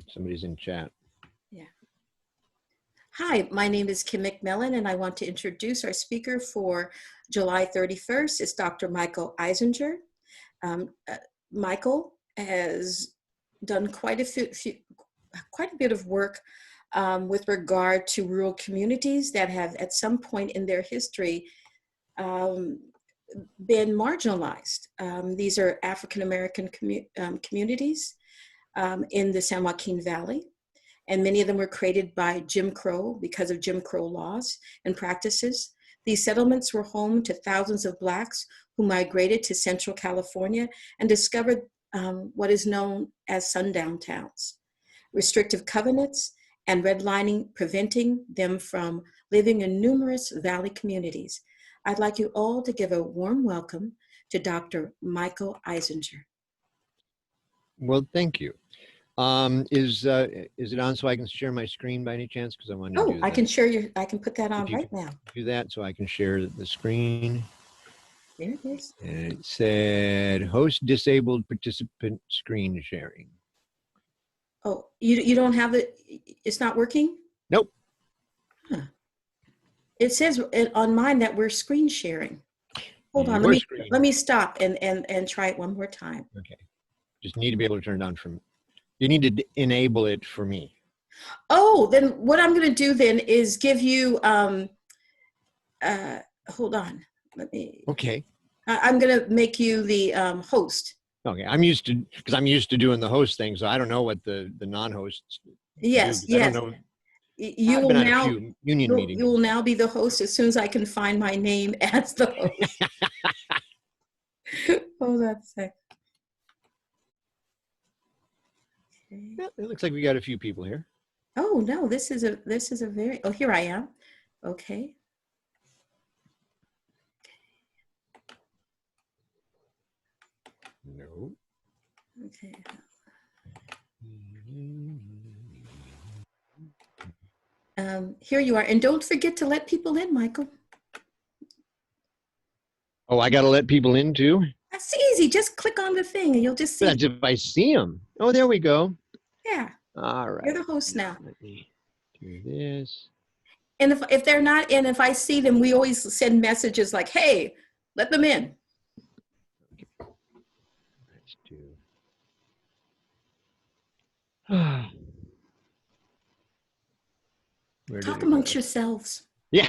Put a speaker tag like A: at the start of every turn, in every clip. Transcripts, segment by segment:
A: Somebody's in chat.
B: Yeah. Hi, my name is Kim McMillan, and I want to introduce our speaker for July 31st. It's Dr. Michael Eisinger. Michael has done quite a bit of work with regard to rural communities that have, at some point in their history, been marginalized. These are African American communities in the San Joaquin Valley. And many of them were created by Jim Crow because of Jim Crow laws and practices. These settlements were home to thousands of Blacks who migrated to Central California and discovered what is known as sundown towns. Restrictive covenants and redlining preventing them from living in numerous valley communities. I'd like you all to give a warm welcome to Dr. Michael Eisinger.
A: Well, thank you. Is it on so I can share my screen by any chance? Because I want to do that.
B: I can share I can put that on right now.
A: Do that so I can share the screen.
B: There it is.
A: And it said host disabled participant screen sharing.
B: Oh, you don't have it? It's not working?
A: Nope.
B: Huh. It says on mine that we're screen sharing. Hold on, let me stop and try it one more time.
A: Okay. Just need to be able to turn it on from. You need to enable it for me.
B: Oh, then what I'm going to do then is give you, hold on, let me.
A: Okay.
B: I'm going to make you the host.
A: Okay, I'm used to doing the host thing, so I don't know what the non-hosts
B: Yes,
A: do,
B: yes.
A: I don't know.
B: You will now,
A: union meetings.
B: You will now be the host as soon as I can find my name as the host. Hold on a sec. Okay.
A: Yeah, it looks like we got a few people here.
B: Oh no, this is a very, oh, here I am. Okay.
A: No.
B: Okay. Here you are, and don't forget to let people in, Michael.
A: Oh, I got to let people in too?
B: That's easy. Just click on the thing and you'll just see.
A: That's if I see them. Oh, there we go.
B: Yeah.
A: All right.
B: You're the host now.
A: Let me do this.
B: And if they're not in, if I see them, we always send messages like, hey, let them in.
A: Let's do.
B: Talk amongst yourselves.
A: Yeah.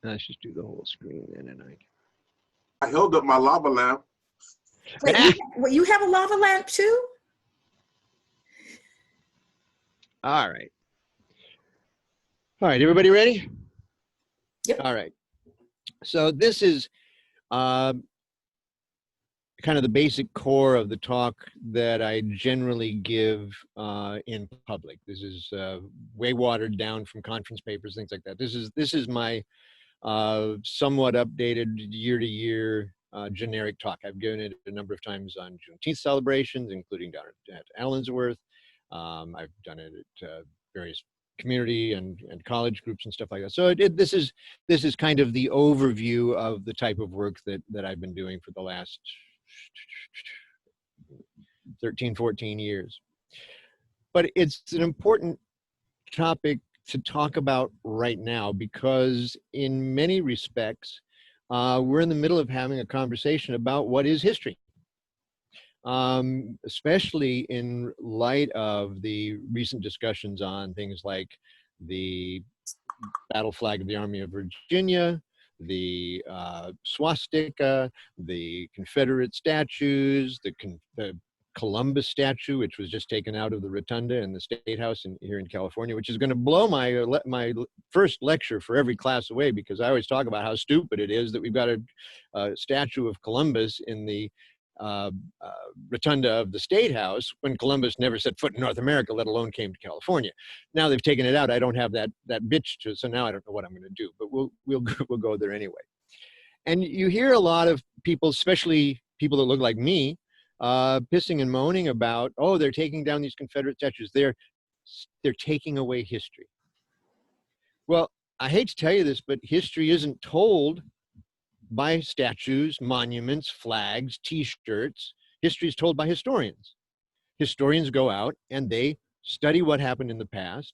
A: Let's just do the whole screen then, and
C: I held up my lava lamp.
B: Wait, you have a lava lamp too?
A: All right. All right, everybody ready?
B: Yep.
A: All right. So this is kind of the basic core of the talk that I generally give in public. This is way watered down from conference papers, things like that. This is my somewhat updated year-to-year generic talk. I've given it a number of times on Juneteenth celebrations, including down at Allensworth. I've done it at various community and college groups and stuff like that. So this is kind of the overview of the type of work that I've been doing for the last 13, 14 years. But it's an important topic to talk about right now because in many respects, we're in the middle of having a conversation about what is history. Especially in light of the recent discussions on things like the battle flag of the Army of Virginia, the swastika, the Confederate statues, the Columbus statue, which was just taken out of the rotunda in the State House here in California, which is going to blow my first lecture for every class away, because I always talk about how stupid it is that we've got a statue of Columbus in the rotunda of the State House when Columbus never set foot in North America, let alone came to California. Now they've taken it out. I don't have that bitch to, so now I don't know what I'm going to do, but we'll go there anyway. And you hear a lot of people, especially people that look like me, pissing and moaning about, oh, they're taking down these Confederate statues. They're taking away history. Well, I hate to tell you this, but history isn't told by statues, monuments, flags, T-shirts. History is told by historians. historians go out and they study what happened in the past,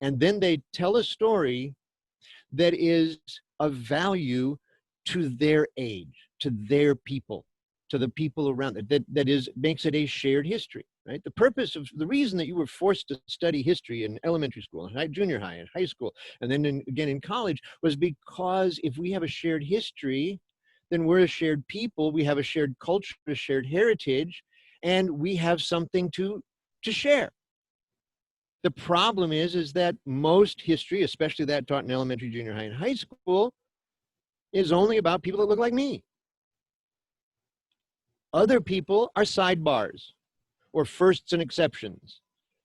A: and then they tell a story that is of value to their age, to their people, to the people around it, that makes it a shared history, right? The reason that you were forced to study history in elementary school, and junior high, and high school, and then again in college, was because if we have a shared history, then we're a shared people, we have a shared culture, a shared heritage, and we have something to share. The problem is that most history, especially that taught in elementary, junior high, and high school, is only about people that look like me. Other people are sidebars or firsts and exceptions.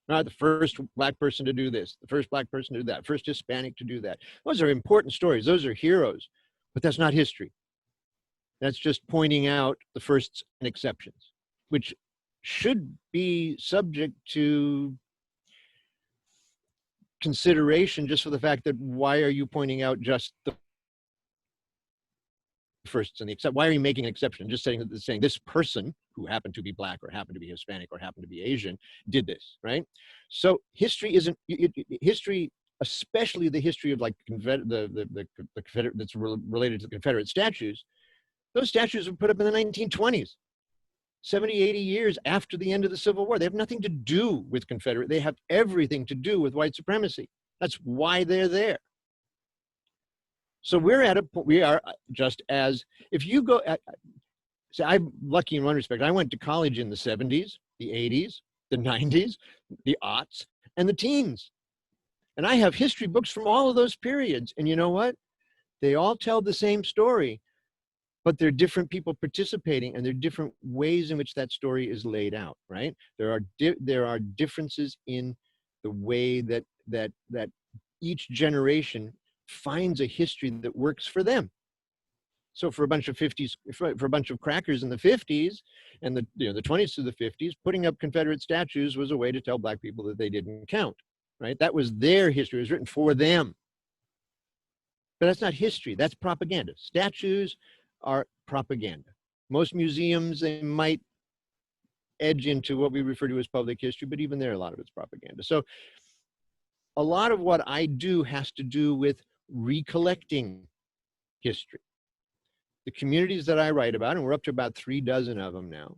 A: The first Black person to do this, the first Black person to do that, first Hispanic to do that. Those are important stories. Those are heroes, but that's not history. That's just pointing out the firsts and exceptions, which should be subject to consideration just for the fact that why are you pointing out just the firsts and the except? Why are you making an exception? Just saying this person who happened to be Black or happened to be Hispanic or happened to be Asian did this, right? So history isn't history, especially the history of like the Confederate that's related to the Confederate statues. Those statues were put up in the 1920s. 70, 80 years after the end of the Civil War. They have nothing to do with Confederate. They have everything to do with white supremacy. That's why they're there. So we are just as, if you go, so I'm lucky in one respect. I went to college in the 70s, the 80s, the 90s, the aughts, and the teens. And I have history books from all of those periods. And you know what? They all tell the same story, but there are different people participating, and there are different ways in which that story is laid out, right? There are differences in the way that each generation finds a history that works for them. So for a bunch of crackers in the 50s and the 20s to the 50s, putting up Confederate statues was a way to tell Black people that they didn't count, right? That was their history. It was written for them. But that's not history. That's propaganda. Statues are propaganda. Most museums, they might edge into what we refer to as public history, but even there, a lot of it's propaganda. So a lot of what I do has to do with recollecting history. The communities that I write about, and we're up to about 36 of them now,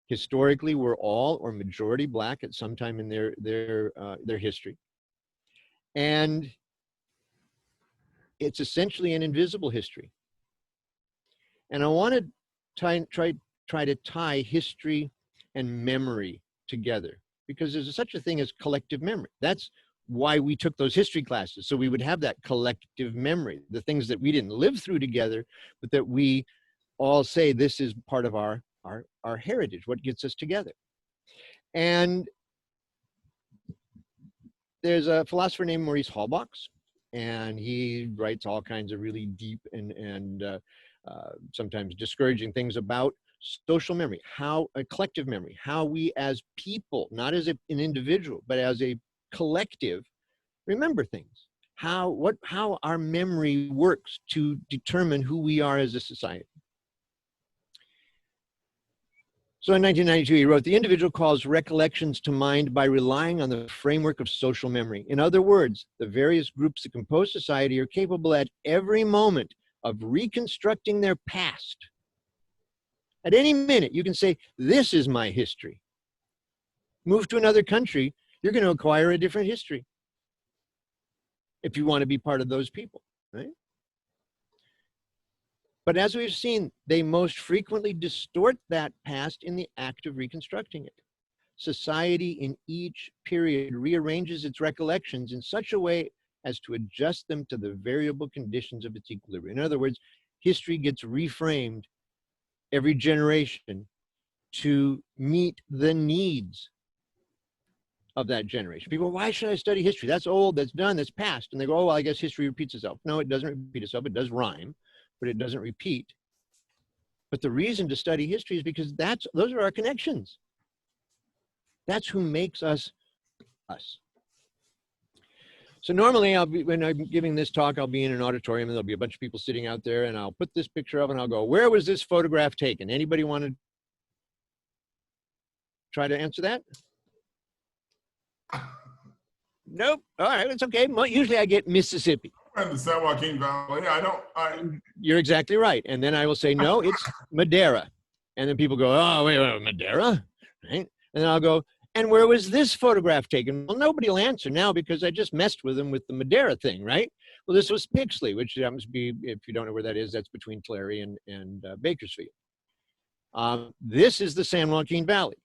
A: historically were all or majority Black at some time in their history. And it's essentially an invisible history. And I want to try to tie history and memory together, because there's such a thing as collective memory. That's why we took those history classes, so we would have that collective memory, the things that we didn't live through together, but that we all say this is part of our heritage, what gets us together. And there's a philosopher named Maurice Halbachs, and he writes all kinds of really deep and sometimes discouraging things about social memory, how a collective memory, how we as people, not as an individual, but as a collective, remember things, how our memory works to determine who we are as a society. So in 1992, he wrote, "The individual calls recollections to mind by relying on the framework of social memory. In other words, the various groups that compose society are capable at every moment of reconstructing their past. At any minute, you can say, this is my history. Move to another country, you're going to acquire a different history if you want to be part of those people, right? But as we've seen, they most frequently distort that past in the act of reconstructing it. Society in each period rearranges its recollections in such a way as to adjust them to the variable conditions of its equilibrium. In other words, history gets reframed every generation to meet the needs of that generation. People, why should I study history? That's old, that's done, that's past. And they go, oh, well, I guess history repeats itself. No, it doesn't repeat itself. It does rhyme, but it doesn't repeat. But the reason to study history is because those are our connections. That's who makes us us. So normally when I'm giving this talk, I'll be in an auditorium and there'll be a bunch of people sitting out there, and I'll put this picture up and I'll go, where was this photograph taken? Anybody want to try to answer that? Nope. All right, it's okay. Usually I get Mississippi.
D: And the San Joaquin Valley.
A: You're exactly right. And then I will say, no, it's Madeira. And then people go, oh, wait, Madeira? Right? And then I'll go, and where was this photograph taken? Well, nobody will answer now because I just messed with them with the Madeira thing, right? Well, this was Pixley, which happens to be, if you don't know where that is, that's between Tulare and Bakersfield. This is the San Joaquin Valley.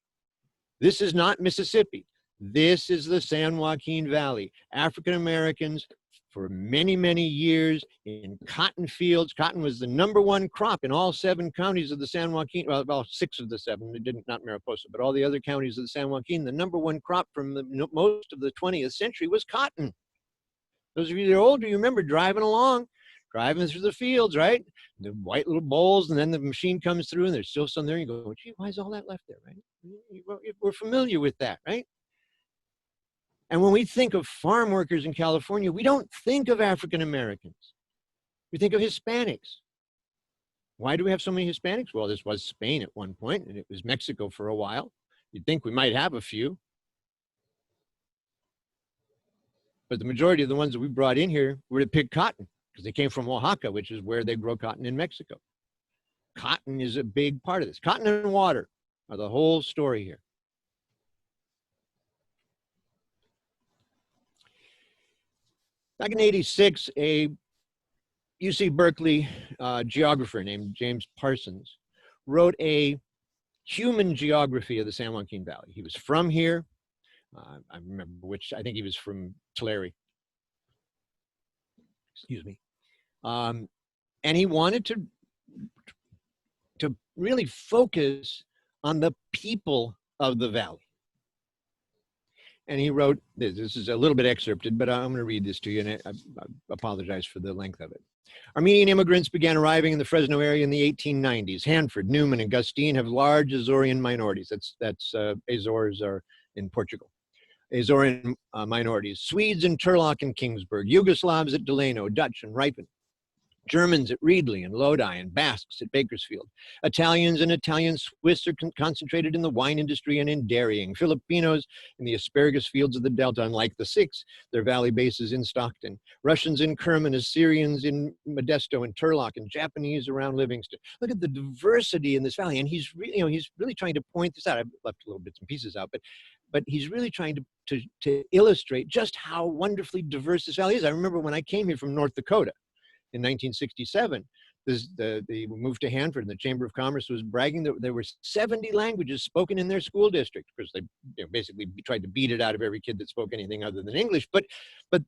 A: This is not Mississippi. This is the San Joaquin Valley. African Americans for many, many years in cotton fields. Cotton was the #1 crop in all 7 counties of the San Joaquin, well, 6 of the 7, it didn't, not Mariposa, but all the other counties of the San Joaquin, the #1 crop from most of the 20th century was cotton. Those of you that are older, you remember driving through the fields, right? The white little bowls, and then the machine comes through and there's still some there. You go, gee, why is all that left there, right? We're familiar with that, right? And when we think of farm workers in California, we don't think of African Americans. We think of Hispanics. Why do we have so many Hispanics? Well, this was Spain at one point, and it was Mexico for a while. You'd think we might have a few. But the majority of the ones that we brought in here were to pick cotton because they came from Oaxaca, which is where they grow cotton in Mexico. Cotton is a big part of this. Cotton and water are the whole story here. Back in '86, a UC Berkeley geographer named James Parsons wrote a human geography of the San Joaquin Valley. He was from here. I remember which, I think he was from Tulare. Excuse me. And he wanted to really focus on the people of the valley. And he wrote, this is a little bit excerpted, but I'm going to read this to you, and I apologize for the length of it. Armenian immigrants began arriving in the Fresno area in the 1890s. Hanford, Newman, and Gustine have large Azorean minorities. Azores are in Portugal. Azorean minorities. Swedes in Turlock and Kingsburg. Yugoslavs at Delano, Dutch and Ripon. Germans at Reedley and Lodi, and Basques at Bakersfield. Italians and Italian Swiss are concentrated in the wine industry and in dairying. Filipinos in the asparagus fields of the Delta, unlike the Sikhs, their valley bases in Stockton. Russians in Kerman, Assyrians in Modesto and Turlock, and Japanese around Livingston. Look at the diversity in this valley, and he's really trying to point this out. I've left little bits and pieces out, but he's really trying to illustrate just how wonderfully diverse this valley is. I remember when I came here from North Dakota in 1967, we moved to Hanford, and the Chamber of Commerce was bragging that there were 70 languages spoken in their school district. Of course, they basically tried to beat it out of every kid that spoke anything other than English, but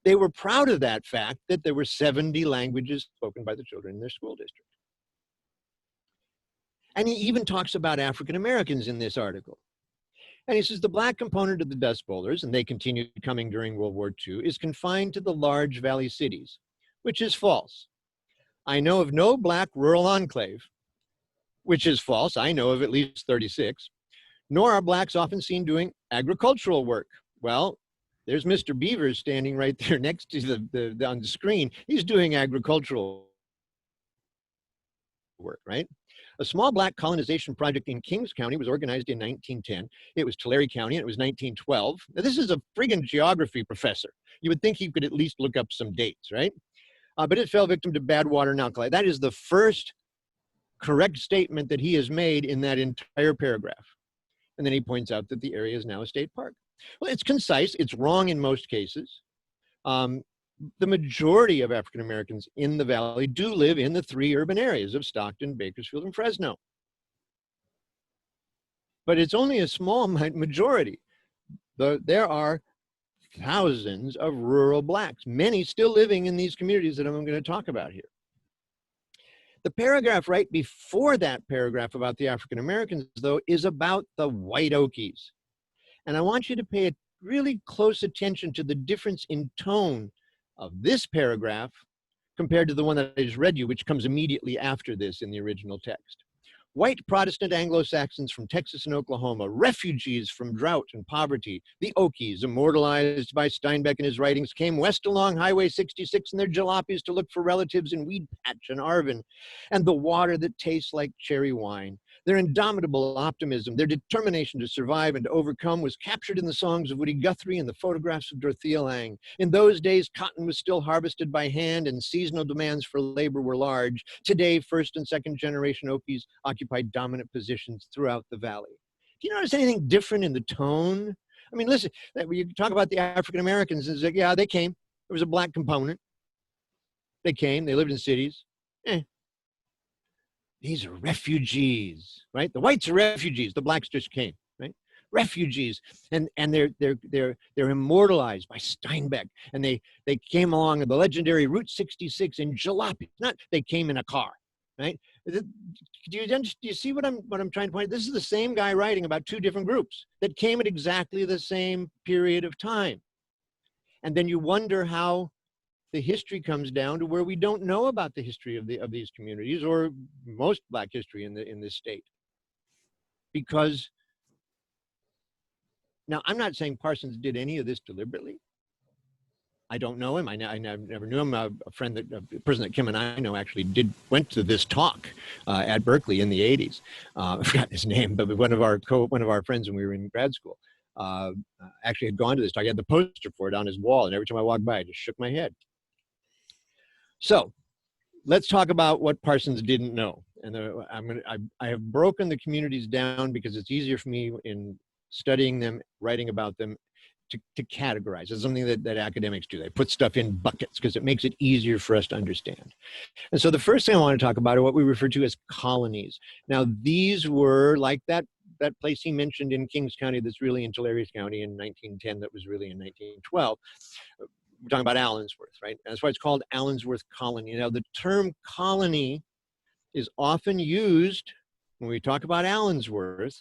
A: they were proud of that fact that there were 70 languages spoken by the children in their school district. And he even talks about African Americans in this article. And he says the black component of the Dust Bowlers, and they continued coming during World War II, is confined to the large valley cities, which is false. I know of no black rural enclave, which is false. I know of at least 36, nor are blacks often seen doing agricultural work. Well, there's Mr. Beavers standing right there next to on the screen. He's doing agricultural work, right? A small black colonization project in Kings County was organized in 1910. It was Tulare County, and it was 1912. Now, this is a friggin' geography professor. You would think he could at least look up some dates, right? But it fell victim to bad water and alkali. That is the first correct statement that he has made in that entire paragraph. And then he points out that the area is now a state park. Well, it's concise. It's wrong in most cases. The majority of African Americans in the valley do live in the 3 urban areas of Stockton, Bakersfield, and Fresno. But it's only a small majority. There are thousands of rural blacks, many still living in these communities that I'm going to talk about here. The paragraph right before that paragraph about the African Americans, though, is about the white Okies. And I want you to pay really close attention to the difference in tone of this paragraph compared to the one that I just read you, which comes immediately after this in the original text. White Protestant Anglo-Saxons from Texas and Oklahoma, refugees from drought and poverty, the Okies, immortalized by Steinbeck in his writings, came west along Highway 66 in their jalopies to look for relatives in Weed Patch and Arvin, and the water that tastes like cherry wine. Their indomitable optimism, their determination to survive and to overcome was captured in the songs of Woody Guthrie and the photographs of Dorothea Lange. In those days, cotton was still harvested by hand and seasonal demands for labor were large. Today, first and second generation Okies occupied dominant positions throughout the valley. Do you notice anything different in the tone? I mean, listen, when you talk about the African Americans, it's like, yeah, they came. There was a black component. They came, they lived in cities. These are refugees, right? The whites are refugees. The blacks just came, right? Refugees, and they're immortalized by Steinbeck, and they came along the legendary Route 66 in jalopy. Not they came in a car, right? Do you see what I'm trying to point out? This is the same guy writing about two different groups that came at exactly the same period of time, and then you wonder how the history comes down to where we don't know about the history of these communities, or most black history in this state. Because now I'm not saying Parsons did any of this deliberately. I don't know him. I never knew him. A person that Kim and I know actually went to this talk at Berkeley in the 80s. I forgot his name, but one of our friends when we were in grad school actually had gone to this talk. He had the poster for it on his wall, and every time I walked by, I just shook my head. So let's talk about what Parsons didn't know. And I have broken the communities down because it's easier for me in studying them, writing about them, to categorize. It's something that academics do. They put stuff in buckets because it makes it easier for us to understand. And so the first thing I want to talk about are what we refer to as colonies. Now, these were like that place he mentioned in Kings County that's really in Tulare County in 1910 that was really in 1912. We're talking about Allensworth, right? And that's why it's called Allensworth Colony. Now, the term colony is often used when we talk about Allensworth,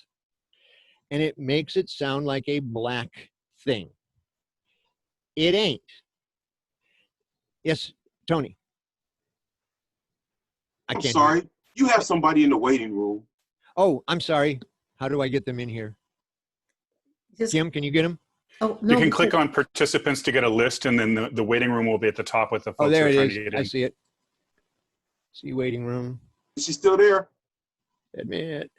A: and it makes it sound like a black thing. It ain't. Yes, Tony.
C: I'm sorry. You have somebody in the waiting room.
A: Oh, I'm sorry. How do I get them in here? Kim, can you get them?
B: Oh, no,
E: you can click on participants to get a list, and then the waiting room will be at the top with the folks
A: there
E: who are
A: it
E: trying
A: is.
E: to get
A: I
E: in.
A: see it. See waiting room.
C: Is she still there?
A: Admit.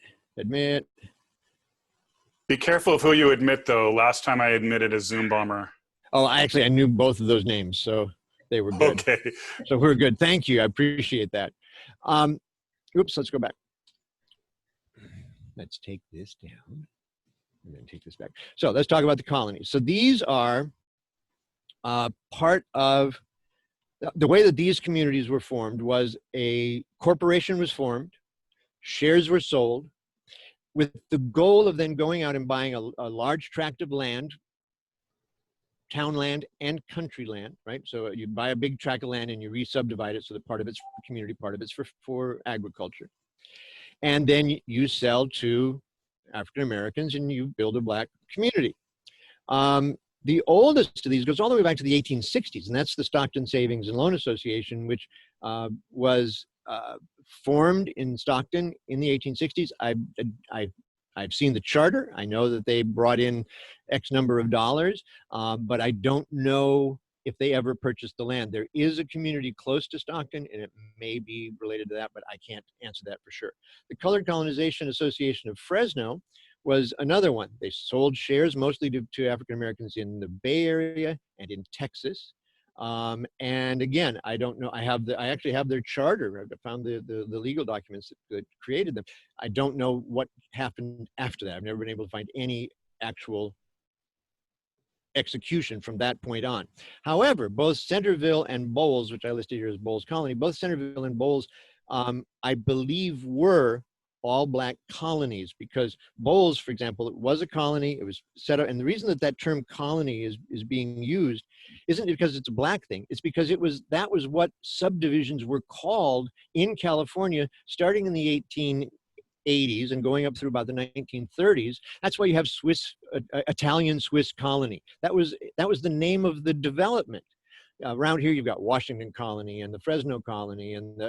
E: Be careful of who you admit, though. Last time I admitted a Zoom bomber.
A: Oh, I knew both of those names, so they were good.
E: Okay.
A: So we're good. Thank you. I appreciate that. Oops, let's go back. Let's take this down and then take this back. So let's talk about the colonies. So these are part of the way that these communities were formed. Was a corporation was formed, shares were sold, with the goal of then going out and buying a large tract of land, town land and country land, right? So you buy a big tract of land and you re-subdivide it so that part of it's for community, part of it's for agriculture. And then you sell to African Americans and you build a black community. The oldest of these goes all the way back to the 1860s, and that's the Stockton Savings and Loan Association, which was formed in Stockton in the 1860s. I've seen the charter. I know that they brought in X number of dollars, but I don't know if they ever purchased the land. There is a community close to Stockton, and it may be related to that, but I can't answer that for sure. The Colored Colonization Association of Fresno was another one. They sold shares mostly to African Americans in the Bay Area and in Texas. And again, I don't know. I actually have their charter. I found the legal documents that created them. I don't know what happened after that. I've never been able to find any actual execution from that point on. However, both Centerville and Bowles, which I listed here as Bowles Colony, both Centerville and Bowles, I believe were all black colonies, because Bowles, for example, it was a colony. It was set up, and the reason that term colony is being used isn't because it's a black thing. It's because that was what subdivisions were called in California starting in the 1880s and going up through about the 1930s. That's why you have Italian Swiss colony. That was the name of the development. Around here, you've got Washington Colony and the Fresno Colony and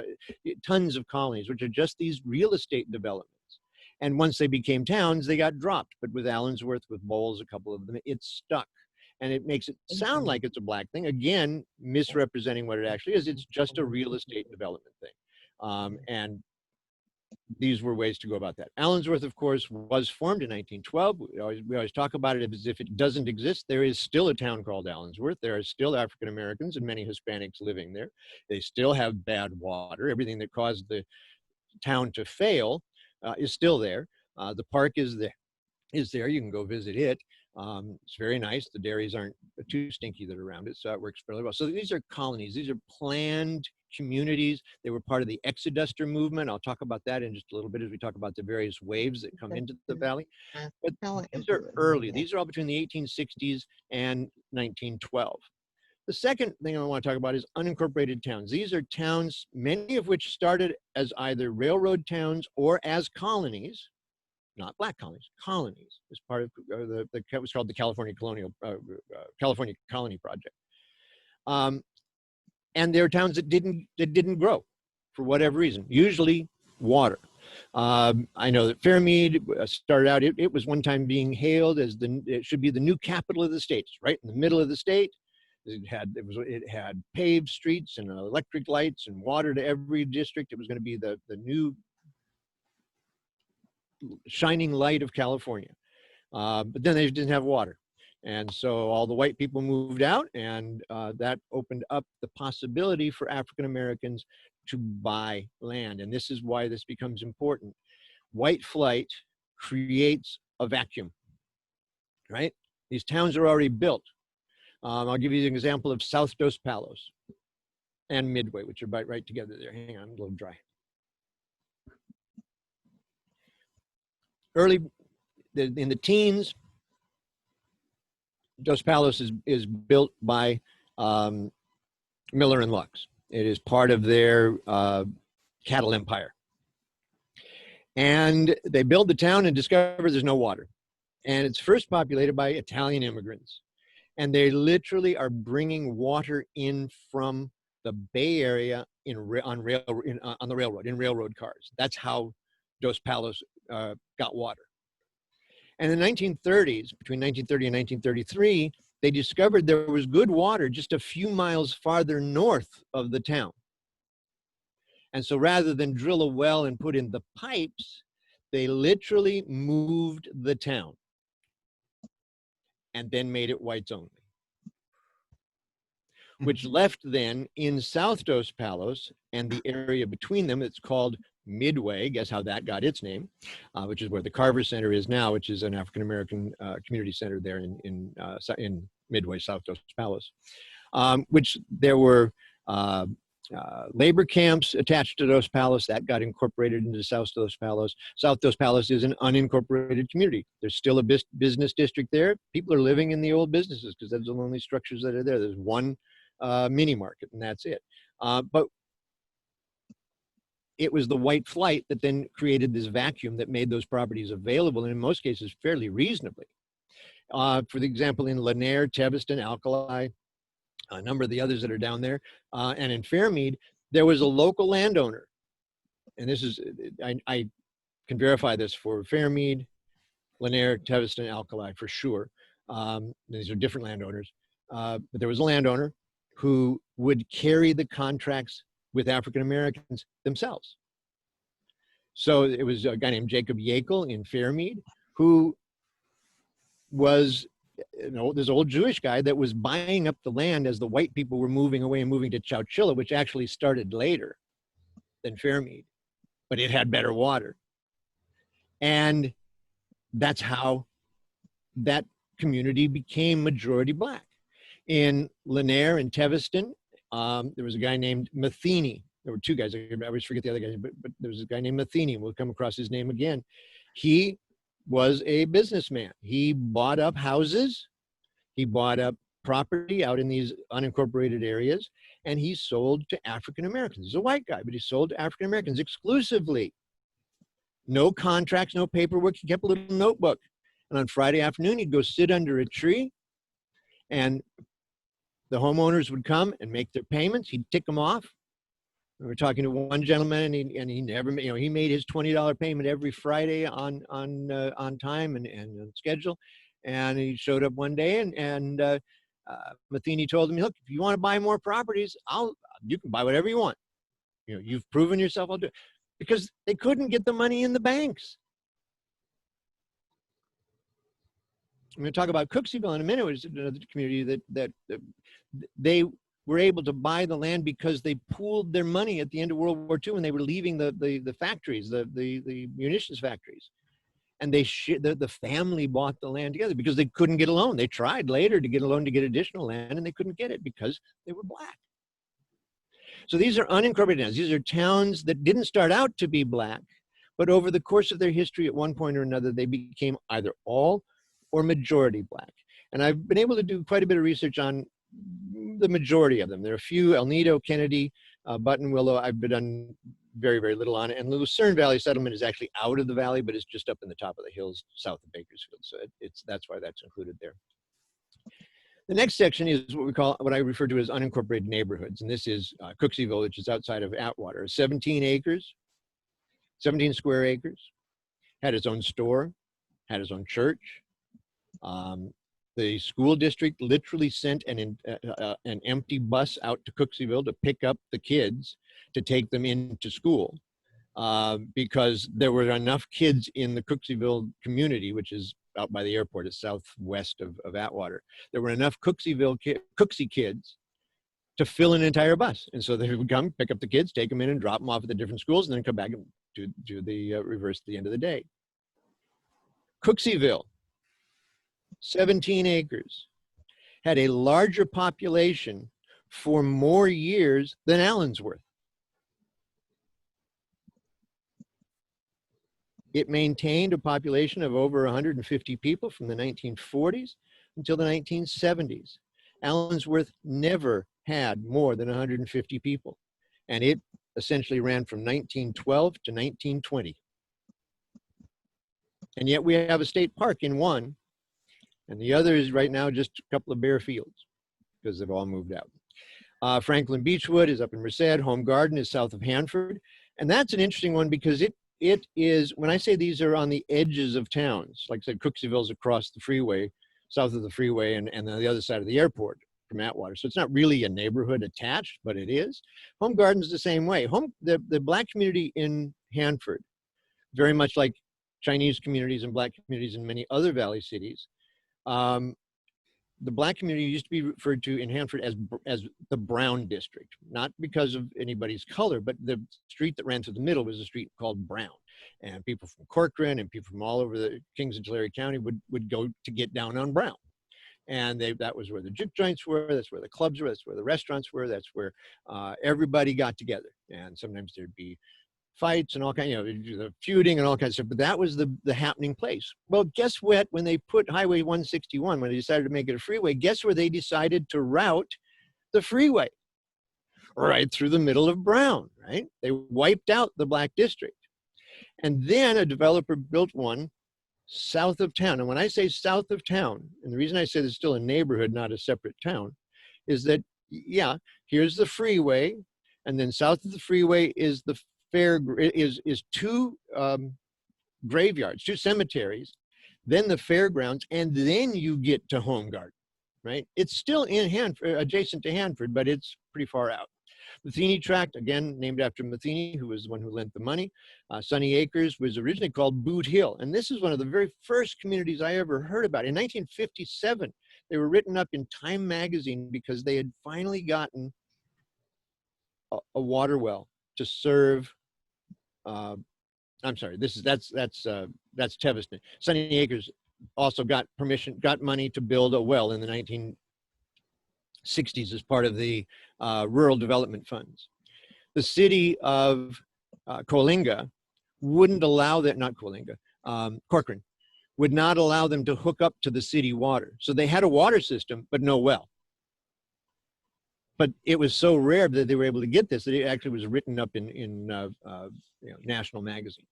A: tons of colonies, which are just these real estate developments. And once they became towns, they got dropped. But with Allensworth, with Bowles, a couple of them, it stuck. And it makes it sound like it's a black thing. Again, misrepresenting what it actually is. It's just a real estate development thing. And these were ways to go about that. Allensworth, of course, was formed in 1912. We always talk about it as if it doesn't exist. There is still a town called Allensworth. There are still African Americans and many Hispanics living there. They still have bad water. Everything that caused the town to fail is still there. The park is there. You can go visit it. It's very nice. The dairies aren't too stinky that are around it, so it works fairly well. So these are colonies. These are planned communities. They were part of the Exoduster movement. I'll talk about that in just a little bit as we talk about the various waves that come into the valley. But these are early. These are all between the 1860s and 1912. The second thing I want to talk about is unincorporated towns. These are towns, many of which started as either railroad towns or as colonies, not black colonies, as part of it was called the California California Colony Project. And there are towns that didn't grow for whatever reason, usually water. I know that Fairmead started out, it was one time being hailed as it should be the new capital of the state, right in the middle of the state. It had paved streets and electric lights and water to every district. It was going to be the new shining light of California. But then they didn't have water. And so all the white people moved out, and that opened up the possibility for African Americans to buy land. And this is why this becomes important. White flight creates a vacuum, right? These towns are already built. I'll give you an example of South Dos Palos and Midway, which are right together there. Hang on, I'm a little dry. In the teens, Dos Palos is built by Miller and Lux. It is part of their cattle empire. And they build the town and discover there's no water. And it's first populated by Italian immigrants. And they literally are bringing water in from the Bay Area on the railroad, in railroad cars. That's how Dos Palos got water. And in the 1930s, between 1930 and 1933, they discovered there was good water just a few miles farther north of the town. And so rather than drill a well and put in the pipes, they literally moved the town and then made it whites only, which left then in South Dos Palos and the area between them, it's called Midway. Guess how that got its name, which is where the Carver Center is now, which is an African-American community center there in Midway, South Dos Palos, which there were labor camps attached to Dos Palos that got incorporated into South Dos Palos. South Dos Palos is an unincorporated community. There's still a business district there. People are living in the old businesses because those are the only structures that are there. There's one mini market and that's it. But it was the white flight that then created this vacuum that made those properties available, and in most cases fairly reasonably. For example, in Lanier, Teviston, Alkali, a number of the others that are down there, and in Fairmead, there was a local landowner, and this is, I can verify this for Fairmead, Lanier, Teviston, Alkali for sure. These are different landowners, but there was a landowner who would carry the contracts with African Americans themselves. So it was a guy named Jacob Yakel in Fairmead who was this old Jewish guy that was buying up the land as the white people were moving away and moving to Chowchilla, which actually started later than Fairmead, but it had better water. And that's how that community became majority black. In Lanier and Teviston, there was a guy named Matheny. There were two guys. I always forget the other guy, but there was a guy named Matheny. We'll come across his name again. He was a businessman. He bought up houses. He bought up property out in these unincorporated areas, and he sold to African Americans. He's a white guy, but he sold to African Americans exclusively. No contracts, no paperwork. He kept a little notebook. And on Friday afternoon, he'd go sit under a tree, and the homeowners would come and make their payments. He'd tick them off. We were talking to one gentleman, and he never, he made his $20 payment every Friday on time and on schedule. And he showed up one day, and Matheny told him, "Look, if you want to buy more properties, you can buy whatever you want. You've proven yourself. I'll do it." because they couldn't get the money in the banks. I'm going to talk about Cooksieville in a minute, which is another community that they were able to buy the land because they pooled their money at the end of World War II when they were leaving the factories, the munitions factories. And the family bought the land together because they couldn't get a loan. They tried later to get a loan to get additional land, and they couldn't get it because they were Black. So these are unincorporated towns. These are towns that didn't start out to be Black, but over the course of their history, at one point or another, they became either all or majority Black. And I've been able to do quite a bit of research on the majority of them. There are a few: El Nido, Kennedy, Buttonwillow. I've done very, very little on it. And the Lucerne Valley settlement is actually out of the valley, but it's just up in the top of the hills south of Bakersfield. So that's why that's included there. The next section is what I refer to as unincorporated neighborhoods. And this is Cooksieville, which is outside of Atwater. 17 acres, 17 square acres, had its own store, had its own church. The school district literally sent an empty bus out to Cooksieville to pick up the kids to take them into school because there were enough kids in the Cooksieville community, which is out by the airport. It's southwest of Atwater. There were enough Cooksey kids to fill an entire bus. And so they would come, pick up the kids, take them in and drop them off at the different schools, and then come back and do the reverse at the end of the day. Cooksieville, 17 acres, had a larger population for more years than Allensworth. It maintained a population of over 150 people from the 1940s until the 1970s. Allensworth never had more than 150 people, and it essentially ran from 1912 to 1920. And yet we have a state park in one, and the other is right now just a couple of bare fields because they've all moved out. Franklin Beechwood is up in Merced. Home Garden is south of Hanford. And that's an interesting one because it is, when I say these are on the edges of towns, like I said, Cooksieville's across the freeway, south of the freeway, and on the other side of the airport from Atwater. So it's not really a neighborhood attached, but it is. Home Garden's the same way. The Black community in Hanford, very much like Chinese communities and Black communities in many other valley cities, the Black community used to be referred to in Hanford as the Brown District, not because of anybody's color, but the street that ran through the middle was a street called Brown. And people from Corcoran and people from all over the Kings and Tulare County would go to get down on Brown. And that was where the juke joints were, that's where the clubs were, that's where the restaurants were, that's where everybody got together. And sometimes there'd be fights and all kinds, the feuding and all kinds of stuff, but that was the happening place. Well, guess what? When they put Highway 161, when they decided to make it a freeway, guess where they decided to route the freeway? Right through the middle of Brown, right? They wiped out the Black district. And then a developer built one south of town. And when I say south of town, and the reason I say it's still a neighborhood, not a separate town, is that, yeah, here's the freeway, and then south of the freeway is the is two graveyards, two cemeteries, then the fairgrounds, and then you get to Home Garden, right? It's still in Hanford, adjacent to Hanford, but it's pretty far out. Matheny Tract, again, named after Matheny, who was the one who lent the money. Sunny Acres was originally called Boot Hill, and this is one of the very first communities I ever heard about. In 1957, they were written up in Time magazine because they had finally gotten a water well to serve. I'm sorry, that's Teviston. Sunny Acres also got money to build a well in the 1960s as part of the rural development funds. The city of Coalinga wouldn't allow that, not Coalinga, Corcoran, would not allow them to hook up to the city water. So they had a water system, but no well. But it was so rare that they were able to get this that it actually was written up in national magazines.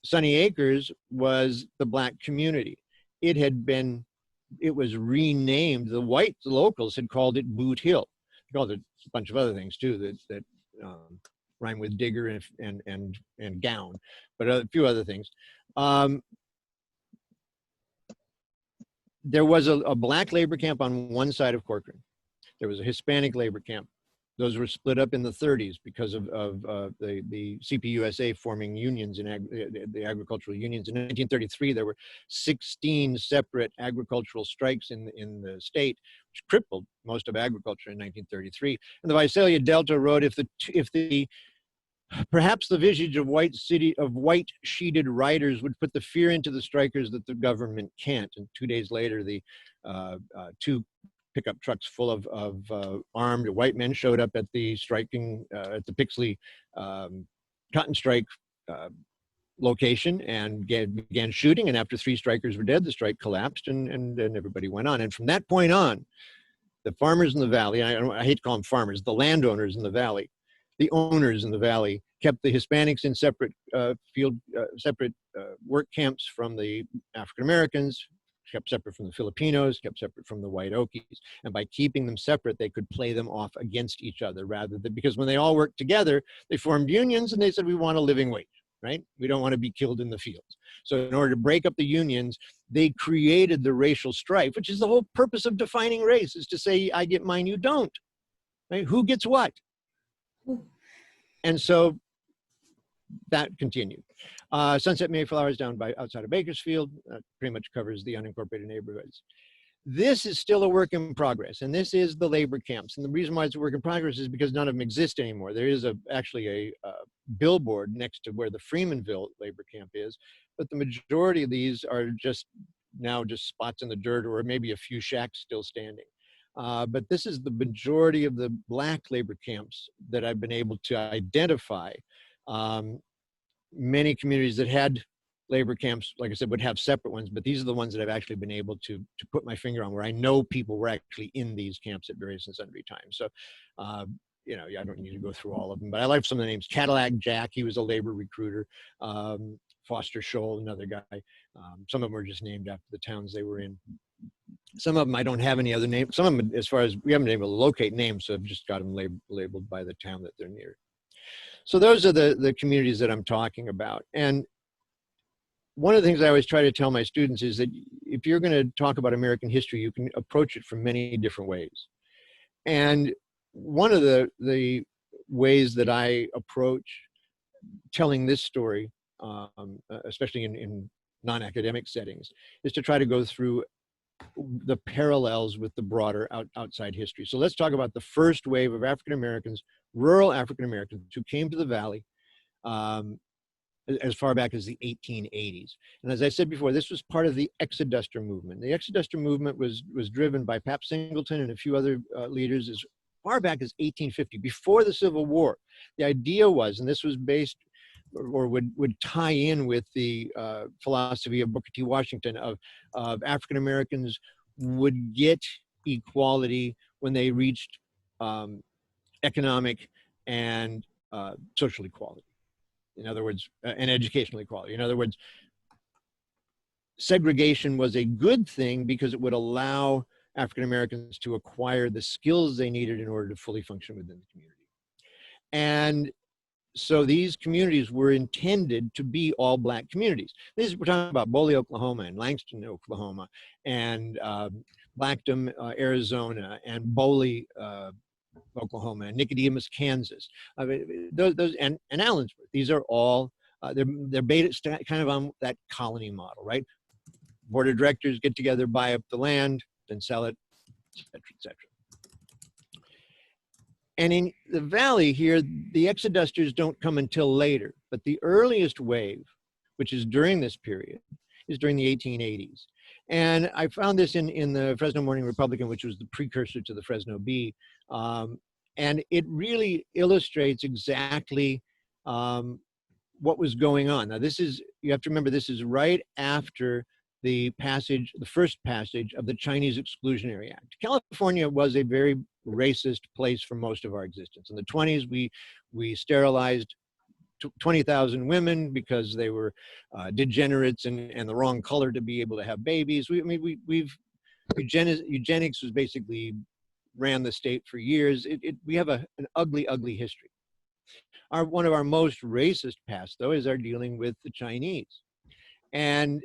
A: Sunny Acres was the Black community. It was renamed. The white locals had called it Boot Hill. They called it a bunch of other things too that rhyme with digger and gown, but a few other things. There was a Black labor camp on one side of Corcoran. There was a Hispanic labor camp Those were split up in the 30s because of the CPUSA forming unions in the agricultural unions. In 1933, there were 16 separate agricultural strikes in the state, which crippled most of agriculture in 1933. And the Visalia Delta wrote, perhaps the visage of white sheeted riders would put the fear into the strikers that the government can't. And 2 days later, the two pickup trucks full of armed white men showed up at the striking, at the Pixley cotton strike location and began shooting. And after 3 strikers were dead, the strike collapsed and everybody went on. And from that point on, the farmers in the valley, I hate to call them farmers, the landowners in the valley, the owners in the valley, kept the Hispanics in separate work camps from the African Americans, kept separate from the Filipinos, kept separate from the white Okies. And by keeping them separate, they could play them off against each other rather than, because when they all worked together, they formed unions and they said, we want a living wage, right? We don't want to be killed in the fields. So in order to break up the unions, they created the racial strife, which is the whole purpose of defining race, is to say, I get mine, you don't, right? Who gets what? And so that continued. Sunset Mayflowers down outside of Bakersfield pretty much covers the unincorporated neighborhoods. This is still a work in progress, and this is the labor camps. And the reason why it's a work in progress is because none of them exist anymore. There is actually a billboard next to where the Freemanville labor camp is, but the majority of these are just spots in the dirt or maybe a few shacks still standing. But this is the majority of the Black labor camps that I've been able to identify. Many communities that had labor camps, like I said, would have separate ones, but these are the ones that I've actually been able to put my finger on, where I know people were actually in these camps at various and sundry times. So, you know, I don't need to go through all of them, but I like some of the names. Cadillac Jack, he was a labor recruiter. Foster Scholl, another guy. Some of them are just named after the towns they were in. Some of them I don't have any other names. Some of them, as far as we haven't been able to locate names, so I've just got them labeled by the town that they're near. So those are the communities that I'm talking about. And one of the things I always try to tell my students is that if you're going to talk about American history, you can approach it from many different ways. And one of the ways that I approach telling this story, especially in non-academic settings, is to try to go through the parallels with the broader outside history. So let's talk about the first wave of African Americans, rural African Americans, who came to the Valley as far back as the 1880s. And as I said before, this was part of the Exoduster movement. The Exoduster movement was driven by Pap Singleton and a few other leaders as far back as 1850, before the Civil War. The idea was, and this was based or would tie in with the philosophy of Booker T. Washington of African Americans would get equality when they reached economic and social equality. In other words, and educational equality. In other words, segregation was a good thing because it would allow African Americans to acquire the skills they needed in order to fully function within the community. And so these communities were intended to be all Black communities. We're talking about Boley, Oklahoma, and Langston, Oklahoma, and Blackdom, Arizona, and Boley, Oklahoma, and Nicodemus, Kansas. I mean, those and Allensworth. These are all they're based kind of on that colony model, right? Board of directors get together, buy up the land, then sell it, et cetera, et cetera. And in the Valley here, the Exodusters don't come until later, but the earliest wave, which is during this period, is during the 1880s. And I found this in the Fresno Morning Republican, which was the precursor to the Fresno Bee. And it really illustrates exactly what was going on. Now, you have to remember, this is right after the first passage of the Chinese Exclusionary Act. California was a very racist place for most of our existence. In the 20s, we sterilized 20,000 women because they were degenerates and the wrong color to be able to have babies. Eugenics was basically ran the state for years. We have an ugly, ugly history. One of our most racist past, though, is our dealing with the Chinese. And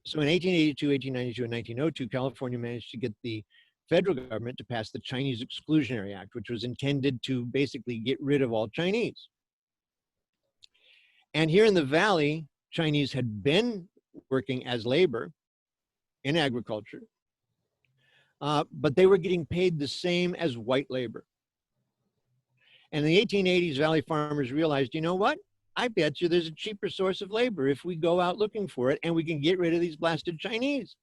A: so in 1882, 1892, and 1902, California managed to get the federal government to pass the Chinese Exclusionary Act, which was intended to basically get rid of all Chinese. And here in the Valley, Chinese had been working as labor in agriculture, but they were getting paid the same as white labor. And in the 1880s, Valley farmers realized, you know what? I bet you there's a cheaper source of labor if we go out looking for it, and we can get rid of these blasted Chinese.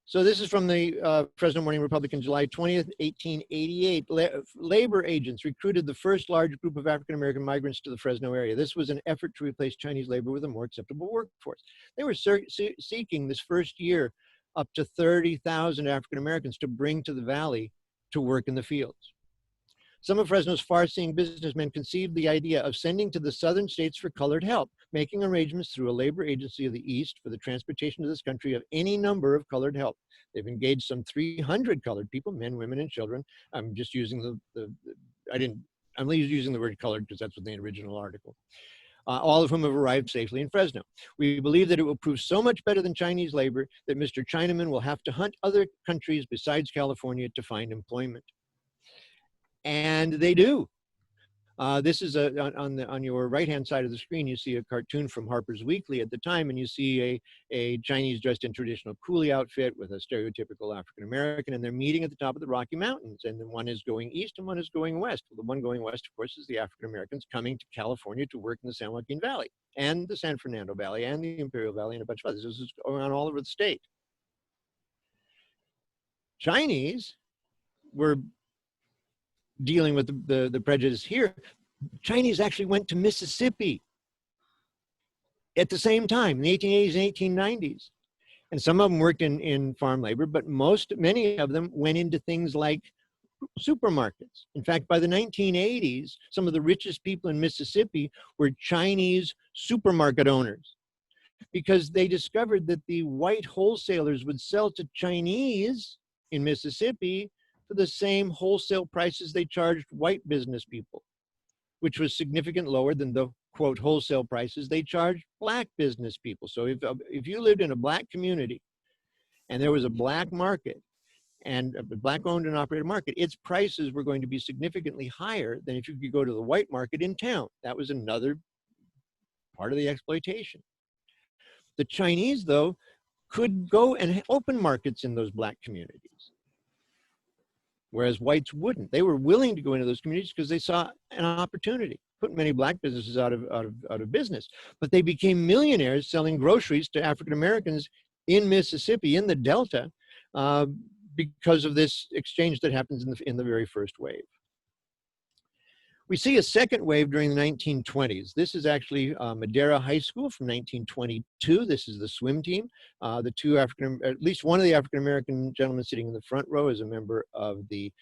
A: So this is from the Fresno Morning Republic, July 20th, 1888. Labor agents recruited the first large group of African-American migrants to the Fresno area. This was an effort to replace Chinese labor with a more acceptable workforce. They were seeking this first year up to 30,000 African-Americans to bring to the Valley to work in the fields. Some of Fresno's far-seeing businessmen conceived the idea of sending to the southern states for colored help, making arrangements through a labor agency of the East for the transportation to this country of any number of colored help. They've engaged some 300 colored people, men, women, and children. I'm just using I'm using the word colored because that's what the original article. All of whom have arrived safely in Fresno. We believe that it will prove so much better than Chinese labor that Mr. Chinaman will have to hunt other countries besides California to find employment. And they do. This is on your right-hand side of the screen, you see a cartoon from Harper's Weekly at the time, and you see a Chinese dressed in traditional coolie outfit with a stereotypical African-American, and they're meeting at the top of the Rocky Mountains, and then one is going east and one is going west. Well, the one going west, of course, is the African-Americans coming to California to work in the San Joaquin Valley, and the San Fernando Valley, and the Imperial Valley, and a bunch of others. This is going on all over the state. Chinese were dealing with the prejudice here. Chinese actually went to Mississippi at the same time in the 1880s and 1890s. And some of them worked in farm labor, but many of them went into things like supermarkets. In fact, by the 1980s, some of the richest people in Mississippi were Chinese supermarket owners, because they discovered that the white wholesalers would sell to Chinese in Mississippi for the same wholesale prices they charged white business people, which was significantly lower than the, quote, wholesale prices they charged black business people. So if you lived in a black community and there was a black market and a black owned and operated market, its prices were going to be significantly higher than if you could go to the white market in town. That was another part of the exploitation. The Chinese, though, could go and open markets in those black communities, whereas whites wouldn't. They were willing to go into those communities because they saw an opportunity. Put many black businesses out of business, but they became millionaires selling groceries to African Americans in Mississippi, in the Delta, because of this exchange that happens in the very first wave. We see a second wave during the 1920s. This is actually Madera High School from 1922. This is the swim team. At least one of the African-American gentlemen sitting in the front row is a member of the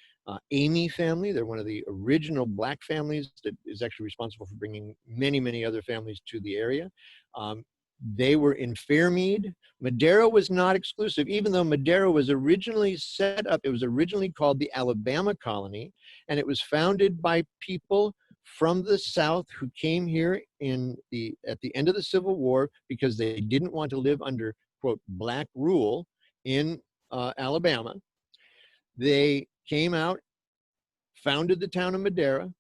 A: Amy family. They're one of the original black families that is actually responsible for bringing many, many other families to the area. They were in Fairmead. Madera was not exclusive, even though Madera was originally set up. It was originally called the Alabama Colony, and it was founded by people from the South who came here at the end of the Civil War because they didn't want to live under, quote, black rule in Alabama. They came out, founded the town of Madera.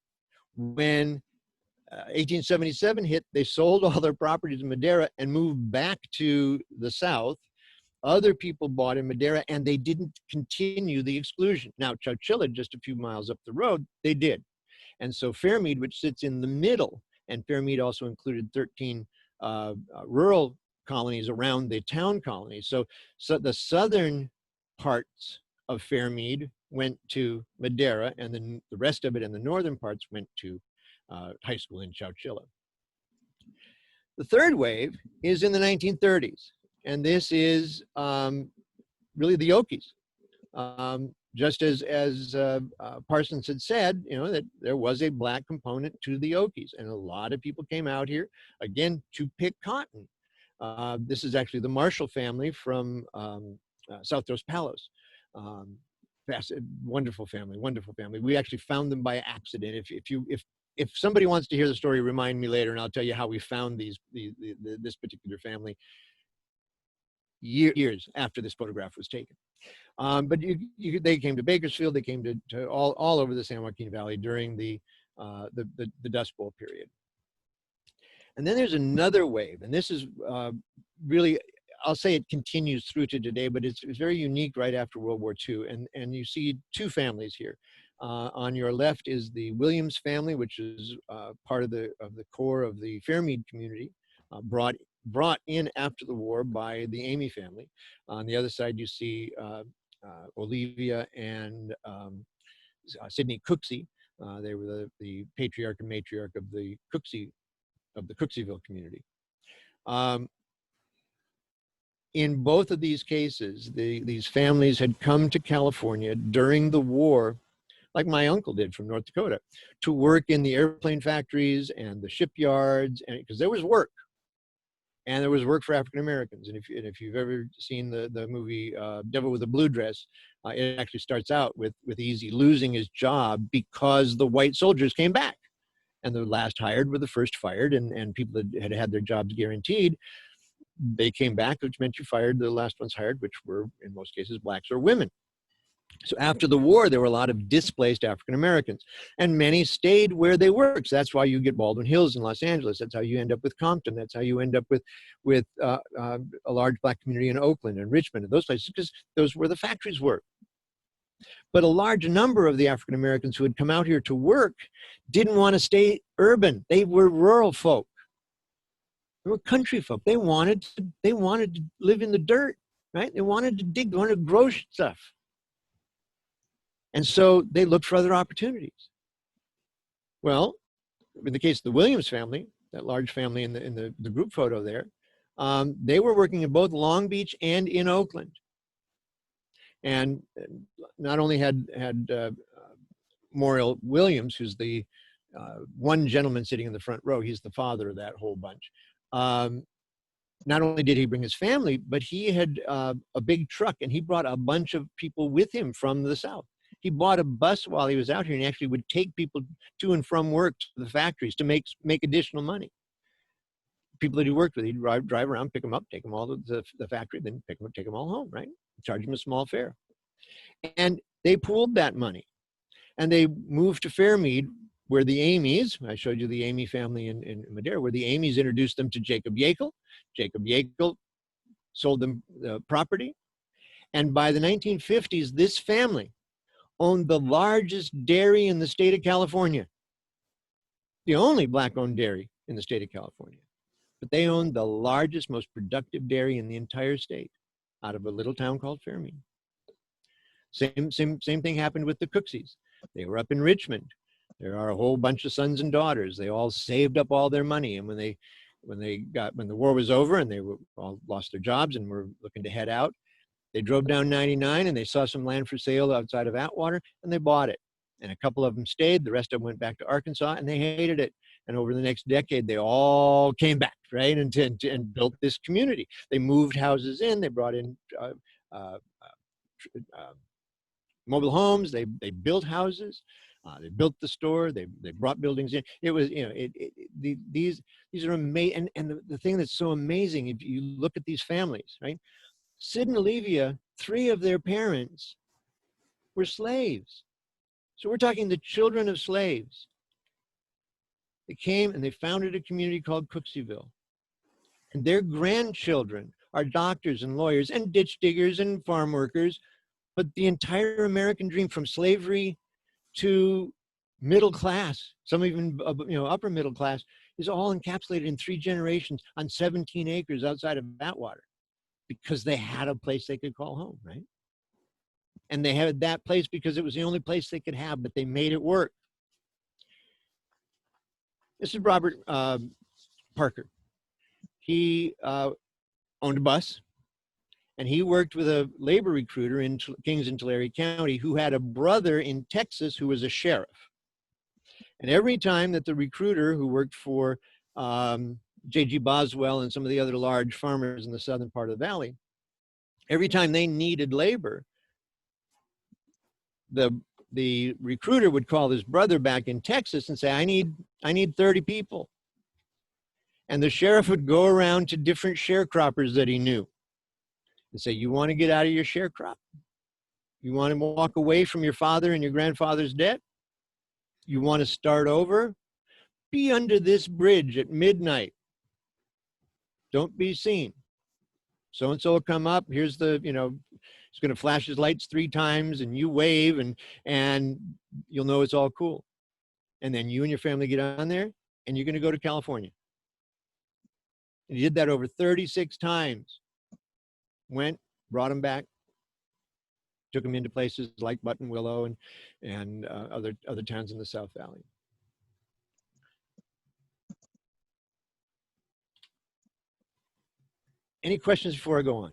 A: When 1877 hit, they sold all their properties in Madera and moved back to the South. Other people bought in Madera and they didn't continue the exclusion. Now, Chowchilla, just a few miles up the road, they did. And so Fairmead, which sits in the middle, and Fairmead also included 13 rural colonies around the town colony. So the southern parts of Fairmead went to Madera, and then the rest of it and the northern parts went to high school in Chowchilla. The third wave is in the 1930s, and this is really the Okies. Just as Parsons had said, that there was a black component to the Okies, and a lot of people came out here, again, to pick cotton. This is actually the Marshall family from South Dos Palos. Wonderful family, wonderful family. We actually found them by accident. If somebody wants to hear the story, remind me later, and I'll tell you how we found this particular family. years after this photograph was taken. But they came to Bakersfield, they came to all over the San Joaquin Valley during the Dust Bowl period. And then there's another wave, and this is really, I'll say it continues through to today, but it's very unique right after World War II. And you see two families here. On your left is the Williams family, which is part of the core of the Fairmead community, brought in after the war by the Amy family. On the other side, you see Olivia and Sidney Cooksey. They were the patriarch and matriarch of the Cookseyville community. In both of these cases, these families had come to California during the war, like my uncle did from North Dakota, to work in the airplane factories and the shipyards, and because there was work. And there was work for African Americans. And if you've ever seen the movie Devil with a Blue Dress, it actually starts out with Easy losing his job because the white soldiers came back. And the last hired were the first fired, and people that had their jobs guaranteed, they came back, which meant you fired the last ones hired, which were in most cases blacks or women. So after the war, there were a lot of displaced African Americans, and many stayed where they worked. So that's why you get Baldwin Hills in Los Angeles. That's how you end up with Compton. That's how you end up with a large black community in Oakland and Richmond and those places, because those were the factories were. But a large number of the African Americans who had come out here to work didn't want to stay urban. They were rural folk. They were country folk. They wanted to live in the dirt, right? They wanted to dig, they wanted to grow stuff. And so they looked for other opportunities. Well, in the case of the Williams family, that large family in the group photo there, they were working in both Long Beach and in Oakland. And not only had Moriel Williams, who's the one gentleman sitting in the front row, he's the father of that whole bunch. Not only did he bring his family, but he had a big truck, and he brought a bunch of people with him from the South. He bought a bus while he was out here, and he actually would take people to and from work to the factories to make additional money. People that he worked with, he'd drive around, pick them up, take them all to the factory, then pick them up, take them all home, right? Charge them a small fare. And they pooled that money, and they moved to Fairmead, where the Amys, I showed you the Amy family in Madera, where the Amys introduced them to Jacob Yekel. Jacob Yekel sold them the property. And by the 1950s, this family owned the largest dairy in the state of California. The only black-owned dairy in the state of California. But they owned the largest, most productive dairy in the entire state out of a little town called Fairmead. Same thing happened with the Cookseys. They were up in Richmond. There are a whole bunch of sons and daughters. They all saved up all their money. And when the war was over and they all lost their jobs and were looking to head out, they drove down 99 and they saw some land for sale outside of Atwater, and they bought it. And a couple of them stayed. The rest of them went back to Arkansas, and they hated it. And over the next decade, they all came back, right, and built this community. They moved houses in. They brought in mobile homes. They built houses. They built the store. They brought buildings in. It was, these are amazing. And the thing that's so amazing, if you look at these families, right? Sid and Olivia, 3 of their parents were slaves. So we're talking the children of slaves. They came and they founded a community called Cookseyville. And their grandchildren are doctors and lawyers and ditch diggers and farm workers. But the entire American dream, from slavery to middle class, some even upper middle class, is all encapsulated in 3 generations on 17 acres outside of Atwater, because they had a place they could call home, right? And they had that place because it was the only place they could have, but they made it work. This is Robert Parker. He owned a bus, and he worked with a labor recruiter in Kings and Tulare County who had a brother in Texas who was a sheriff. And every time that the recruiter, who worked for J.G. Boswell and some of the other large farmers in the southern part of the valley, every time they needed labor, the recruiter would call his brother back in Texas and say, I need 30 people. And the sheriff would go around to different sharecroppers that he knew and say, you want to get out of your sharecrop? You want to walk away from your father and your grandfather's debt? You want to start over? Be under this bridge at midnight. Don't be seen. So-and-so will come up. Here's the, he's going to flash his lights 3 times and you wave and you'll know it's all cool. And then you and your family get on there and you're going to go to California. And he did that over 36 times. Went, brought him back, took him into places like Buttonwillow and other towns in the South Valley. Any questions before I go on?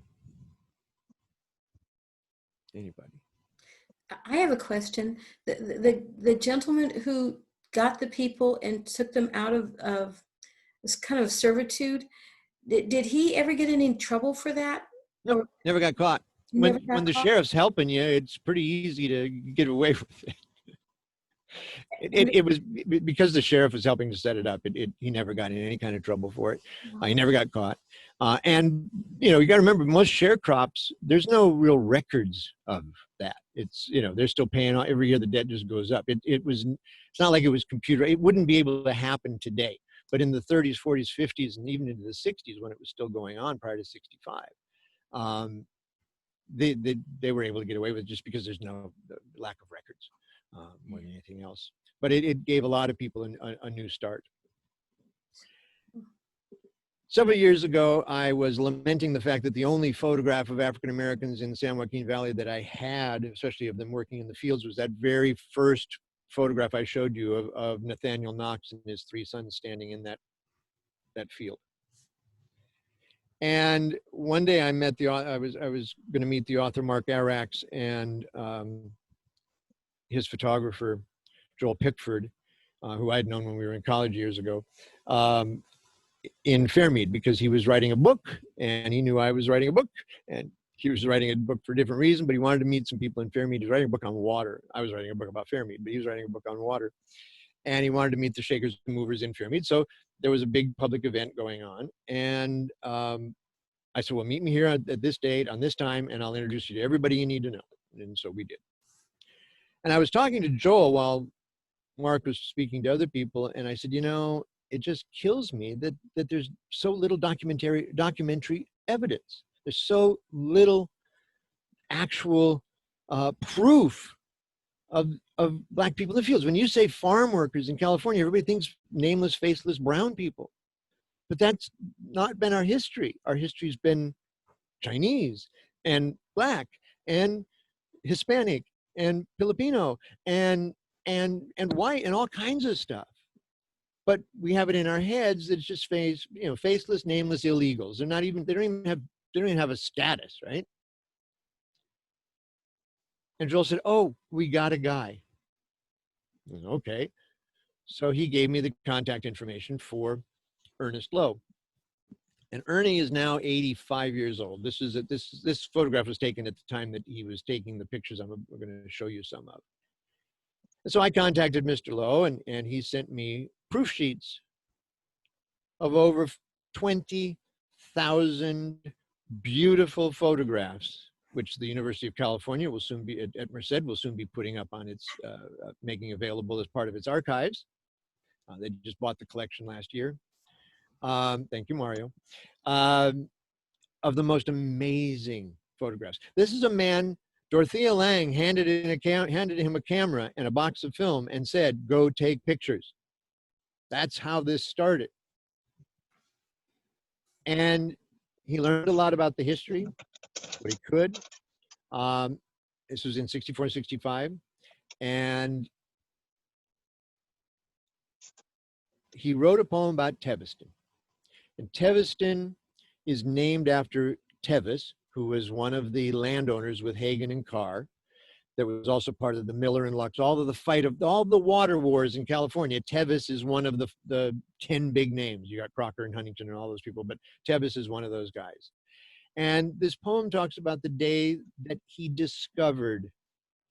A: Anybody?
B: I have a question. The gentleman who got the people and took them out of this kind of servitude, did he ever get any trouble for that?
A: Nope, never got caught. When the sheriff's helping you, it's pretty easy to get away with it. It was because the sheriff was helping to set it up. He never got in any kind of trouble for it. He never got caught. And you got to remember, most sharecrops, there's no real records of that. It's they're still paying every year. The debt just goes up. It's not like it was computer. It wouldn't be able to happen today. But in the 30s, 40s, 50s, and even into the 60s, when it was still going on prior to 65, they were able to get away with it just because there's no lack of records more than anything else. But it gave a lot of people a new start. Several years ago, I was lamenting the fact that the only photograph of African Americans in the San Joaquin Valley that I had, especially of them working in the fields, was that very first photograph I showed you of Nathaniel Knox and his 3 sons standing in that field. And one day I met I was going to meet the author Mark Arax and his photographer Joel Pickford, who I had known when we were in college years ago, in Fairmead, because he was writing a book and he knew I was writing a book, and he was writing a book for a different reason, but he wanted to meet some people in Fairmead. He was writing a book on water. I was writing a book about Fairmead, but he was writing a book on water. And he wanted to meet the shakers and movers in Fairmead. So there was a big public event going on. And I said, well, meet me here at this date, on this time, and I'll introduce you to everybody you need to know. And so we did. And I was talking to Joel while Mark was speaking to other people, and I said, it just kills me that there's so little documentary evidence. There's so little actual proof of Black people in the fields. When you say farm workers in California, everybody thinks nameless, faceless brown people. But that's not been our history. Our history's been Chinese and Black and Hispanic and Filipino and white and all kinds of stuff. But we have it in our heads that it's just faceless, nameless illegals. They don't even have a status, right? And Joel said, oh, we got a guy. I said, okay. So he gave me the contact information for Ernest Lowe. And Ernie is now 85 years old. This photograph was taken at the time that he was taking the pictures we're going to show you some of. And so I contacted Mr. Lowe, and he sent me proof sheets of over 20,000 beautiful photographs, which the University of California will soon be, at Merced, will soon be putting up on its, making available as part of its archives. They just bought the collection last year. Thank you, Mario. Of the most amazing photographs. This is a man, Dorothea Lange handed him a camera and a box of film and said, go take pictures. That's how this started. And he learned a lot about the history, what he could. This was in 64, 65. And he wrote a poem about Teviston. And Teviston is named after Tevis, who was one of the landowners with Hagen and Carr, that was also part of the Miller and Lux, all the water wars in California. Tevis is one of the 10 big names. You got Crocker and Huntington and all those people, but Tevis is one of those guys. And this poem talks about the day that he discovered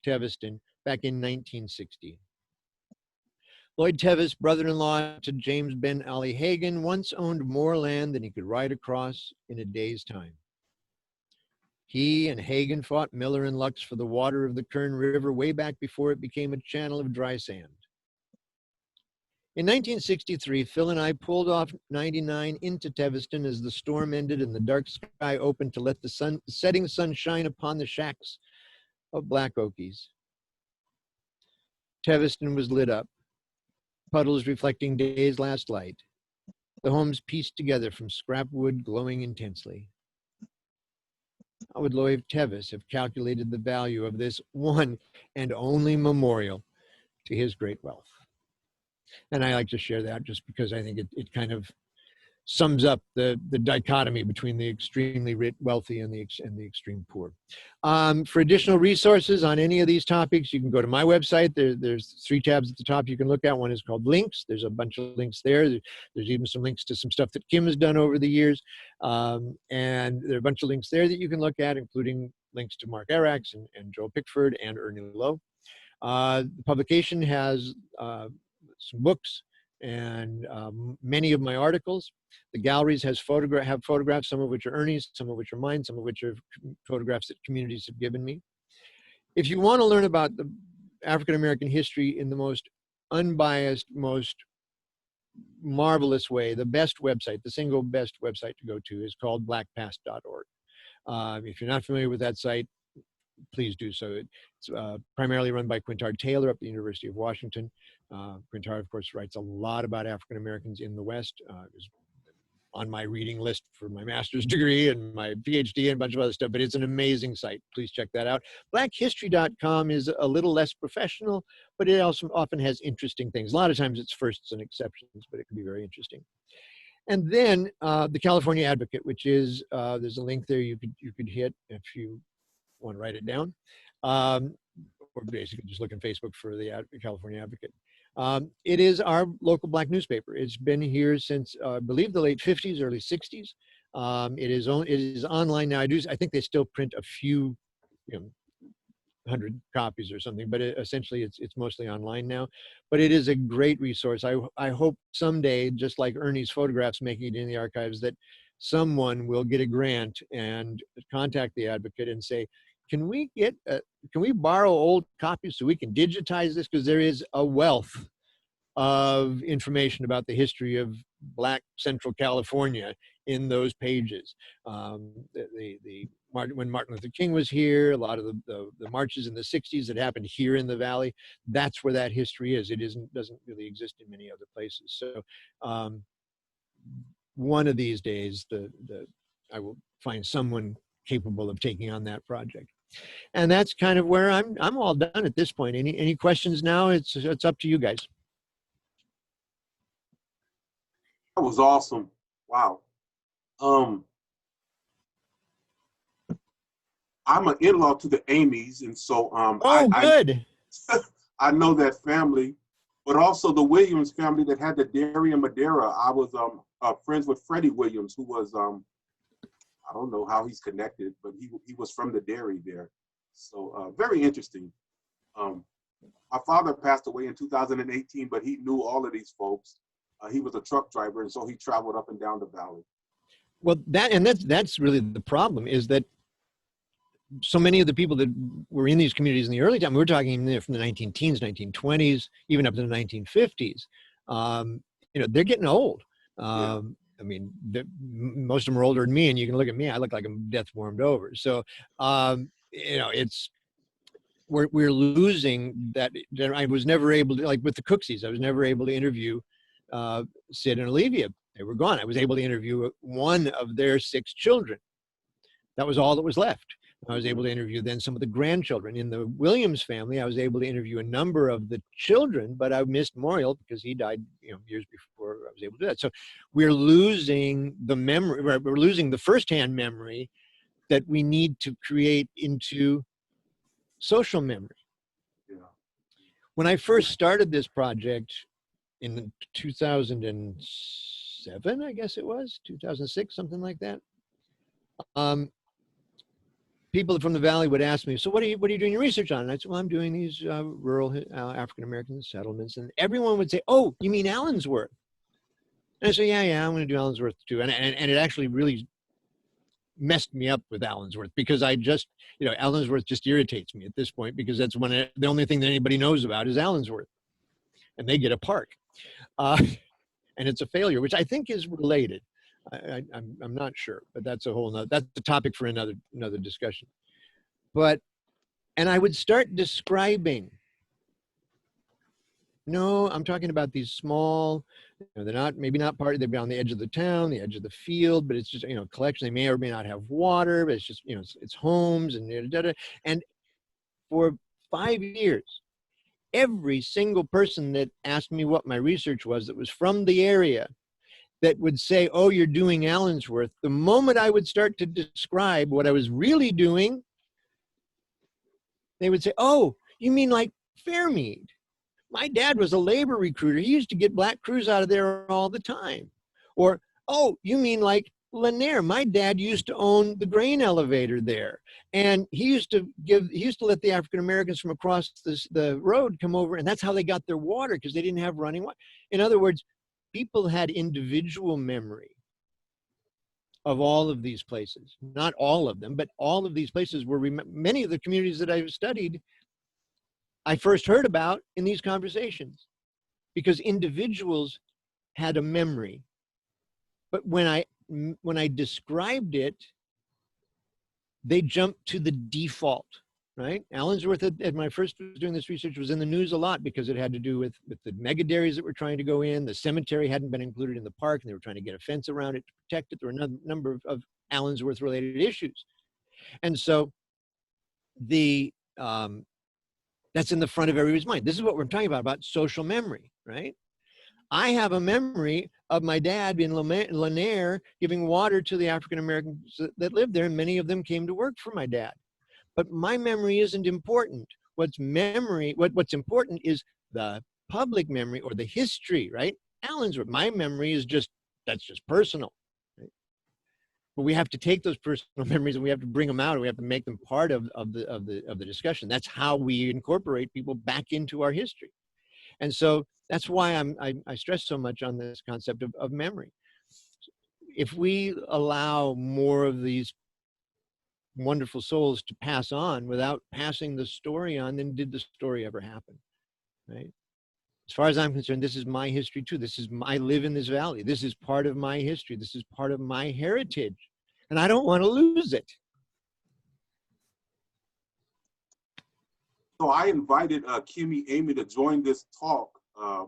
A: Teviston back in 1960. Lloyd Tevis, brother-in-law to James Ben Ali Hagen, once owned more land than he could ride across in a day's time. He and Hagen fought Miller and Lux for the water of the Kern River way back before it became a channel of dry sand. In 1963, Phil and I pulled off 99 into Teviston as the storm ended and the dark sky opened to let the setting sun shine upon the shacks of Black Okies. Teviston was lit up, puddles reflecting day's last light, the homes pieced together from scrap wood glowing intensely. How would Lloyd Tevis have calculated the value of this one and only memorial to his great wealth? And I like to share that just because I think it kind of sums up the dichotomy between the extremely rich, wealthy and the extreme poor. For additional resources on any of these topics, you can go to my website. There's 3 tabs at the top you can look at. One is called links. There's a bunch of links there. There's even some links to some stuff that Kim has done over the years. And there are a bunch of links there that you can look at, including links to Mark Arax and Joel Pickford and Ernie Lowe. The publication has some books and many of my articles. The galleries have photographs, some of which are Ernie's, some of which are mine, some of which are photographs that communities have given me. If you want to learn about the African-American history in the most unbiased, most marvelous way, the best website, the single best website to go to is called blackpast.org. If you're not familiar with that site, please do so. It's primarily run by Quintard Taylor up at the University of Washington. Quintard, of course, writes a lot about African Americans in the West. Is on my reading list for my master's degree and my Ph.D. and a bunch of other stuff, but it's an amazing site. Please check that out. Blackhistory.com is a little less professional, but it also often has interesting things. A lot of times it's firsts and exceptions, but it can be very interesting. And then the California Advocate, which is, there's a link there you could hit if you want to write it down, or basically just look on Facebook for the California Advocate. It is our local Black newspaper. It's been here since, I believe, the late 50s, early 60s. It is online now. I think they still print a few, 100 copies or something, but essentially it's mostly online now. But it is a great resource. I hope someday, just like Ernie's photographs making it in the archives, that someone will get a grant and contact the Advocate and say, can we borrow old copies so we can digitize this? Because there is a wealth of information about the history of Black Central California in those pages. When Martin Luther King was here, a lot of the marches in the 60s that happened here in the Valley, that's where that history is. It doesn't really exist in many other places. So one of these days, I will find someone capable of taking on that project. And that's kind of where I'm all done at this point. Any questions now? It's up to you guys.
C: That was awesome. Wow. I'm an in-law to the Amy's, and so
A: good.
C: I know that family, but also the Williams family that had the dairy in Madeira. I was friends with Freddie Williams, who was I don't know how he's connected, but he was from the dairy there. So very interesting. My father passed away in 2018, but he knew all of these folks. He was a truck driver, and so he traveled up and down the valley.
A: Well, that's really the problem, is that so many of the people that were in these communities in the early time, we're talking from the 19-teens, 1920s, even up to the 1950s. They're getting old.
C: Yeah.
A: I mean, most of them are older than me, and you can look at me, I look like I'm death warmed over. So, we're losing that. I was never able to, like with the Cooksies, I was never able to interview Sid and Olivia. They were gone. I was able to interview one of their 6 children. That was all that was left. I was able to interview then some of the grandchildren. In the Williams family, I was able to interview a number of the children, but I missed Morial because he died years before I was able to do that. So we're losing the memory, we're losing the firsthand memory that we need to create into social memory.
C: Yeah.
A: When I first started this project in 2007, I guess it was, 2006, something like that. People from the Valley would ask me, so what are you doing your research on? And I said, well, I'm doing these rural African-American settlements. And everyone would say, oh, you mean Allensworth? And I said, yeah, I'm going to do Allensworth too. And it actually really messed me up with Allensworth, because I just, Allensworth just irritates me at this point, because that's the only thing that anybody knows about is Allensworth, and they get a park. And it's a failure, which I think is related. I'm not sure, but that's that's a topic for another discussion. And I would start describing. No, I'm talking about these small, they're maybe not they're on the edge of the town, the edge of the field, but it's just, collection. They may or may not have water, but it's just, it's homes and And for 5 years, every single person that asked me what my research was that was from the area, that would say, oh, you're doing Allensworth, the moment I would start to describe what I was really doing, they would say, oh, you mean like Fairmead? My dad was a labor recruiter. He used to get black crews out of there all the time. Or, oh, you mean like Lanier? My dad used to own the grain elevator there. And he used to let the African Americans from across the road come over, and that's how they got their water, because they didn't have running water. In other words, people had individual memory of all of these places. Not all of them, but all of these places were, many of the communities that I've studied, I first heard about in these conversations, because individuals had a memory. But when I described it, they jumped to the default, right? Allensworth, when I first was doing this research, was in the news a lot because it had to do with the mega dairies that were trying to go in. The cemetery hadn't been included in the park, and they were trying to get a fence around it to protect it. There were a number of Allensworth related issues. And so that's in the front of everybody's mind. This is what we're talking about social memory, right? I have a memory of my dad in Lanier giving water to the African Americans that lived there, and many of them came to work for my dad. But my memory isn't important. What's important is the public memory, or the history, right? Allensworth, my memory that's just personal. Right? But we have to take those personal memories and we have to bring them out, and we have to make them part of the discussion. That's how we incorporate people back into our history. And so that's why I stress so much on this concept of memory. If we allow more of these wonderful souls to pass on without passing the story on, then did the story ever happen, right? As far as I'm concerned, this is my history too. I live in this valley. This is part of my history. This is part of my heritage, and I don't want to lose it.
C: So I invited Kimmy Amy to join this talk. I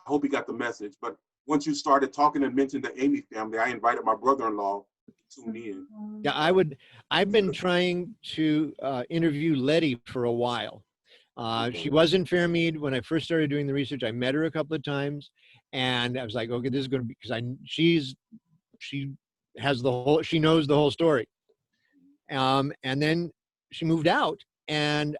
C: hope he got the message, but once you started talking and mentioned the Amy family, I invited my brother-in-law to tune in.
A: Yeah, I've been trying to interview Letty for a while. She was in Fairmead when I first started doing the research. I met her a couple of times, and I was like, okay, this is going to be, because she knows the whole story. And then she moved out, and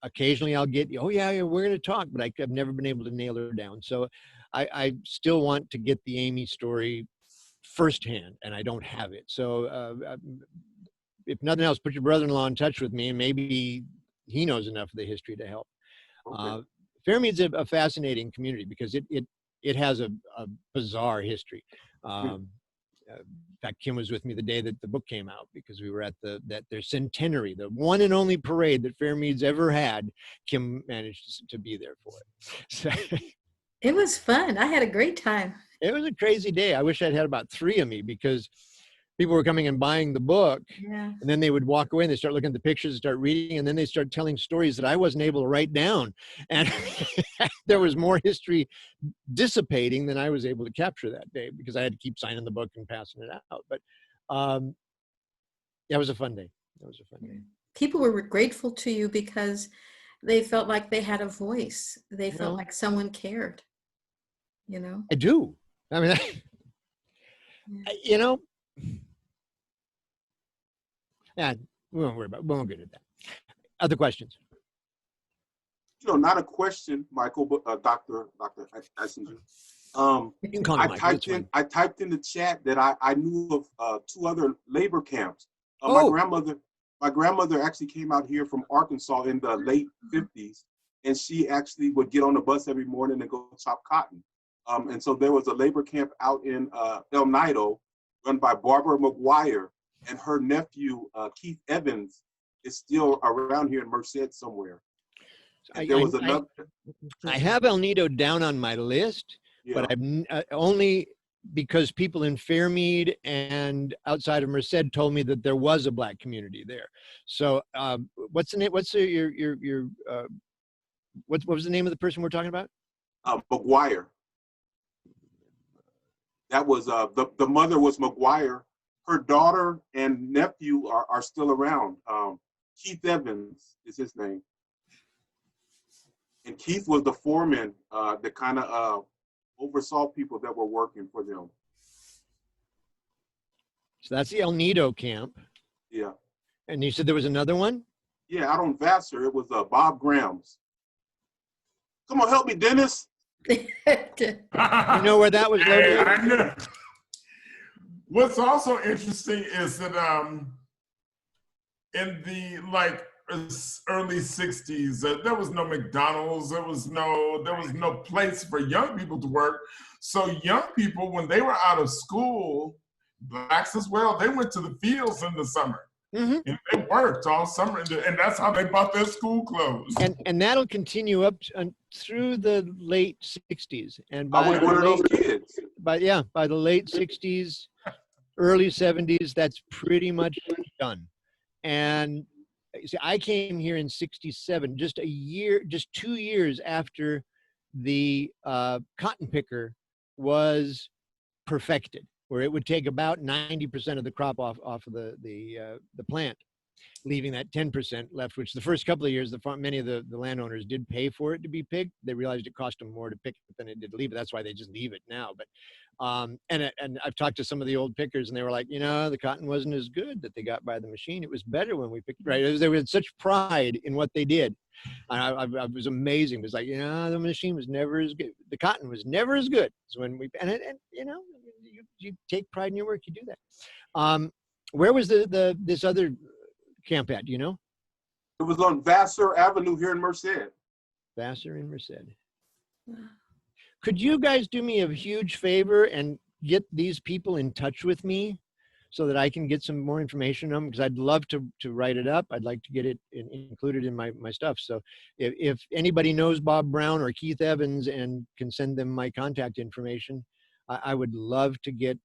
A: occasionally I'll get, oh yeah, we're going to talk, but I've never been able to nail her down. So I still want to get the Amy story firsthand, and I don't have it. So if nothing else, put your brother-in-law in touch with me, and maybe he knows enough of the history to help. Okay. Fairmead's a fascinating community because it has a bizarre history. In fact, Kim was with me the day that the book came out, because we were at their centenary, the one and only parade that Fairmead's ever had. Kim managed to be there for it. So,
B: it was fun. I had a great time.
A: It was a crazy day. I wish I'd had about 3 of me, because people were coming and buying the book, and then they would walk away and they start looking at the pictures and start reading, and then they start telling stories that I wasn't able to write down. And there was more history dissipating than I was able to capture that day, because I had to keep signing the book and passing it out. But yeah, it was a fun day.
B: People were grateful to you because they felt like they had a voice. They felt like someone cared,
A: I do. I mean, yeah, we won't worry about it. We won't get into that. Other questions?
C: Not a question, Michael, but Dr. Eisinger.
A: You can call me Michael.
C: I typed in the chat that I knew of 2 other labor camps. My grandmother actually came out here from Arkansas in the late 50s, and she actually would get on the bus every morning and go chop cotton. And so there was a labor camp out in El Nido run by Barbara McGuire, and her nephew, Keith Evans, is still around here in Merced somewhere. And there was another.
A: I have El Nido down on my list,
C: Yeah.
A: but I've only because people in Fairmead and outside of Merced told me that there was a Black community there. So what's the name? What's what was the name of the person we're talking about?
C: McGuire. That was the mother was McGuire. Her daughter and nephew are still around. Keith Evans is his name. And Keith was the foreman that kind of oversaw people that were working for them.
A: So that's the El Nido camp.
C: Yeah.
A: And you said there was another one?
C: Yeah, out on Vassar, it was Bob Graham's. Come on, help me, Dennis.
A: You know where that was located?
D: I know. What's also interesting is that in the early 60s, there was no McDonald's, there was no place for young people to work. So young people, when they were out of school, Blacks as well, they went to the fields in the summer.
A: Mm-hmm.
D: And they worked all summer, and that's how they bought their school clothes.
A: And that'll continue up through the late 60s. And
C: I was one of those kids.
A: By the late 60s, early 70s, that's pretty much done. And see, I came here in 67, just 2 years after the cotton picker was perfected, where it would take about 90% of the crop off of the plant, leaving that 10% left, which the first couple of years, many of the landowners did pay for it to be picked. They realized it cost them more to pick it than it did to leave it. That's why they just leave it now. But and I've talked to some of the old pickers, and they were like, the cotton wasn't as good that they got by the machine. It was better when we picked, right? They had such pride in what they did. I was amazing. It was like, the machine was never as good. The cotton was never as good as when we, and you take pride in your work, you do that. Where was this other camp at, do you know?
C: It was on Vassar Avenue here in Merced.
A: Vassar in Merced. Could you guys do me a huge favor and get these people in touch with me so that I can get some more information on them? Because I'd love to write it up. I'd like to get it included in my stuff. So if anybody knows Bob Brown or Keith Evans and can send them my contact information, I would love to get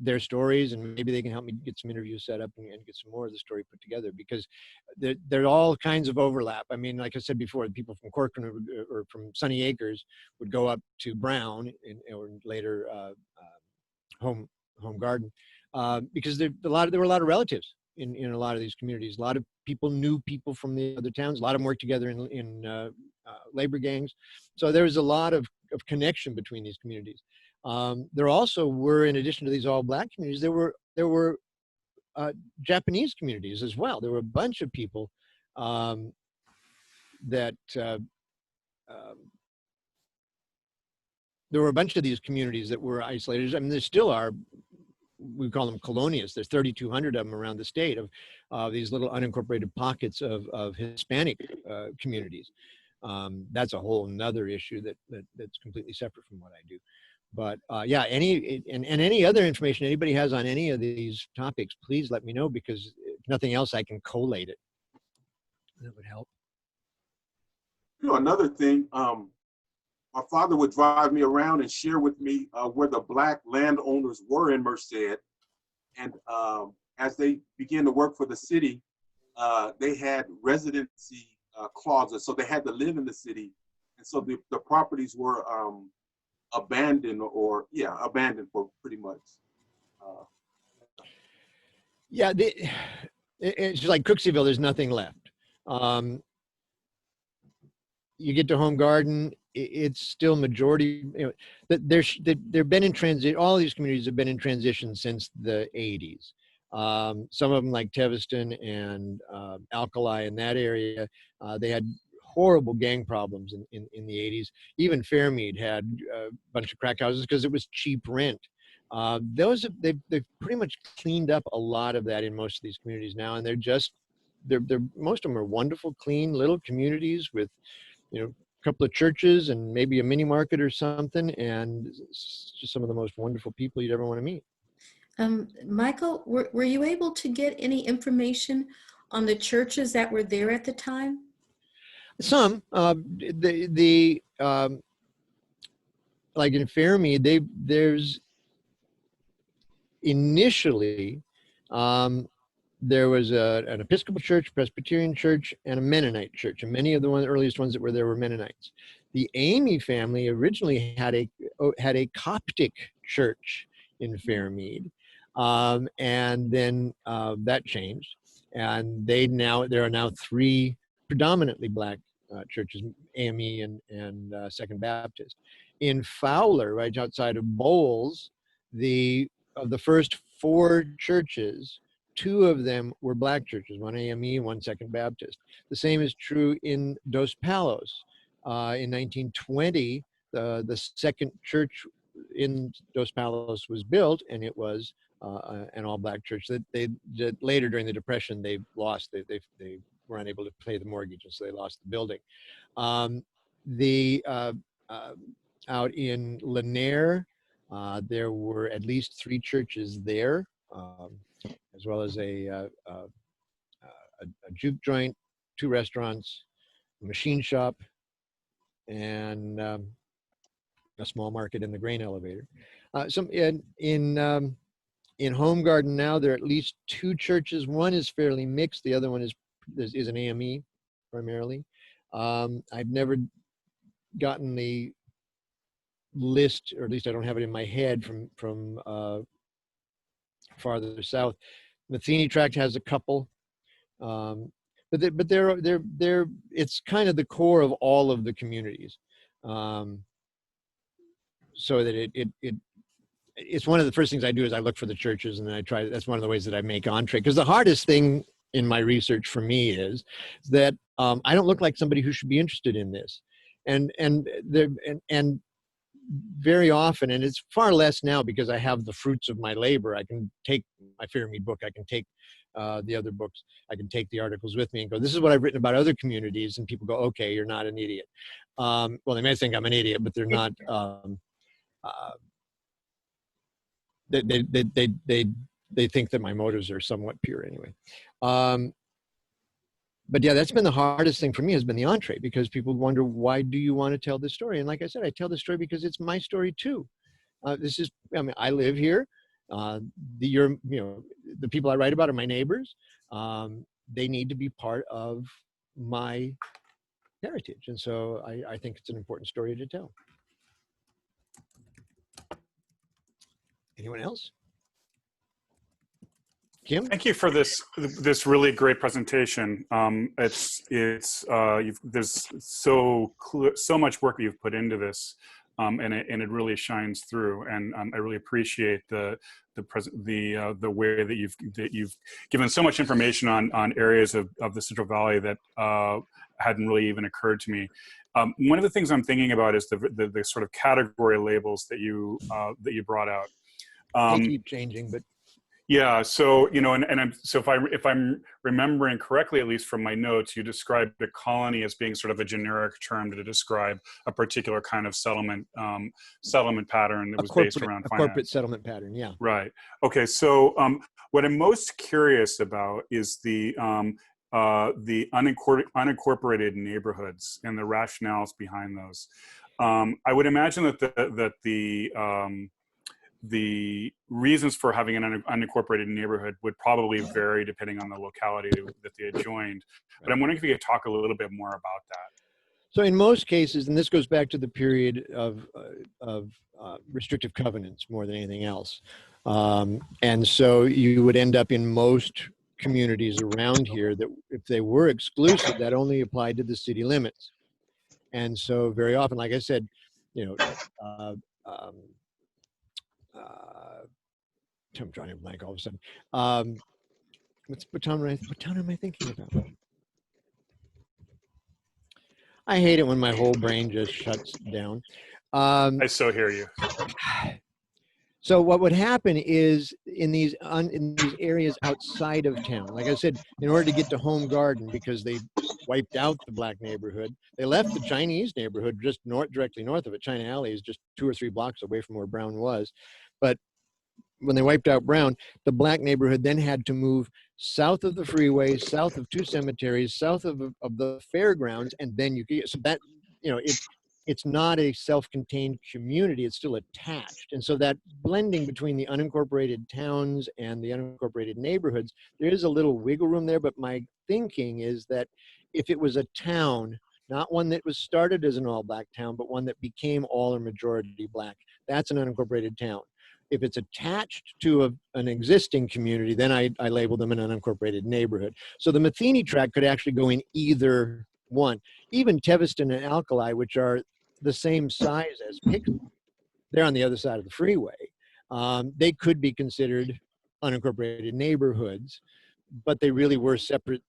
A: their stories, and maybe they can help me get some interviews set up and get some more of the story put together, because there are all kinds of overlap. I mean, like I said before, people from Corcoran or from Sunny Acres would go up to Brown or later Home Garden because there were a lot of relatives in a lot of these communities. A lot of people knew people from the other towns. A lot of them worked together in labor gangs. So there was a lot of connection between these communities. There also were, in addition to these all Black communities, there were Japanese communities as well. There were a bunch of people that there were a bunch of these communities that were isolated. I mean, there still are. We call them colonias. There's 3,200 of them around the state of these little unincorporated pockets of Hispanic communities. That's a whole nother issue that's completely separate from what I do. But any other information anybody has on any of these topics, please let me know, because if nothing else, I can collate it. That would help.
C: Another thing, my father would drive me around and share with me where the Black landowners were in Merced. And as they began to work for the city, they had residency clauses, so they had to live in the city. And so the properties were abandoned abandoned for pretty much.
A: It's just like Cooksieville, there's nothing left. You get to Home Garden, it's still majority, they've been in transit. All these communities have been in transition since the 80s. Some of them, like Teviston and Alkali in that area, they had horrible gang problems in the 80s. Even Fairmead had a bunch of crack houses because it was cheap rent. They've pretty much cleaned up a lot of that in most of these communities now, and they're most of them are wonderful, clean little communities with, a couple of churches and maybe a mini market or something, and it's just some of the most wonderful people you'd ever want to meet.
B: Michael, were you able to get any information on the churches that were there at the time?
A: Some, like in Fairmead, there's initially, there was an Episcopal church, Presbyterian church, and a Mennonite church, and many of the earliest ones that were there were Mennonites. The Amy family originally had a Coptic church in Fairmead, and then that changed, and there are now three predominantly black churches, AME and Second Baptist. In Fowler, right outside of Bowles, of the first four churches, two of them were black churches, one AME, one Second Baptist. The same is true in Dos Palos. In 1920, the second church in Dos Palos was built, and it was an all-black church that later during the Depression they lost. They were unable to pay the mortgage, and so they lost the building. Out in Lanier, there were at least three churches there, as well as a juke joint, two restaurants, a machine shop, and a small market in the grain elevator. In Home Garden now, there are at least two churches. One is fairly mixed. The other one is an AME primarily. I've never gotten the list, or at least I don't have it in my head from farther south. Matheny Tract has a couple, but they're it's kind of the core of all of the communities, so that it's one of the first things I do is I look for the churches, and then I try. That's one of the ways that I make entree, because the hardest thing in my research for me is that I don't look like somebody who should be interested in this, and very often, and it's far less now because I have the fruits of my labor. I can take my Fairmead book, I can take the other books, I can take the articles with me and go, this is what I've written about other communities, and people go, okay, you're not an idiot. Well, they may think I'm an idiot, but they're not. They think that my motives are somewhat pure anyway. But yeah, that's been the hardest thing for me, has been the entree, because people wonder, why do you want to tell this story? And like I said, I tell this story because it's my story too. I live here. The people I write about are my neighbors. They need to be part of my heritage. And so I think it's an important story to tell. Anyone else? Kim?
E: Thank you for this really great presentation. There's so much work that you've put into this, and it really shines through. And I really appreciate the way that you've given so much information on areas of the Central Valley that hadn't really even occurred to me. One of the things I'm thinking about is the sort of category labels that you brought out.
A: They keep changing, but.
E: Yeah, so if I'm remembering correctly, at least from my notes, you described a colony as being sort of a generic term to describe a particular kind of settlement pattern that was based around finance.
A: A corporate settlement pattern, yeah.
E: Right. Okay. So what I'm most curious about is the unincorporated neighborhoods and the rationales behind those. I would imagine that the reasons for having an unincorporated neighborhood would probably vary depending on the locality that they had joined. But I'm wondering if you could talk a little bit more about that.
A: So in most cases, and this goes back to the period of restrictive covenants more than anything else. And so you would end up in most communities around here that if they were exclusive, that only applied to the city limits. And so very often, like I said, I'm drawing a blank all of a sudden. What town am I thinking about? I hate it when my whole brain just shuts down.
E: I so hear you.
A: So what would happen is in these areas outside of town, like I said, in order to get to Home Garden, because they wiped out the black neighborhood, they left the Chinese neighborhood just directly north of it. China Alley is just 2 or 3 blocks away from where Brown was. But when they wiped out Brown, the black neighborhood then had to move south of the freeway, south of 2 cemeteries, south of the fairgrounds, and then you get, so that, you know, it's not a self-contained community, it's still attached. And so that blending between the unincorporated towns and the unincorporated neighborhoods, there is a little wiggle room there, but my thinking is that if it was a town, not one that was started as an all-black town, but one that became all or majority black, that's an unincorporated town. If it's attached to an existing community, then I label them an unincorporated neighborhood. So the Matheny tract could actually go in either one. Even Teviston and Alkali, which are the same size as Pixley, they're on the other side of the freeway. They could be considered unincorporated neighborhoods, but they really were separate,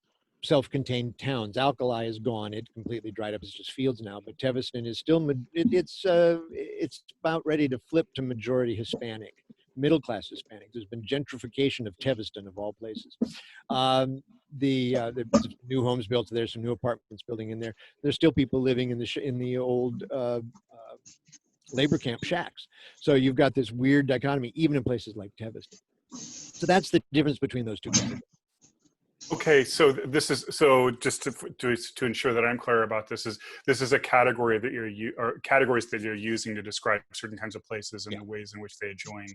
A: self-contained towns. Alkali is gone; it completely dried up. It's just fields now. But Teviston is still it's about ready to flip to majority Hispanic, middle class Hispanic. There's been gentrification of Teviston of all places. There's new homes built there, some new apartments building in there. There's still people living in the old labor camp shacks. So you've got this weird dichotomy, even in places like Teviston. So that's the difference between those two categories.
E: Okay, so this is, so just to ensure that I'm clear about this is a category that or categories that you're using to describe certain kinds of places and the ways in which they adjoin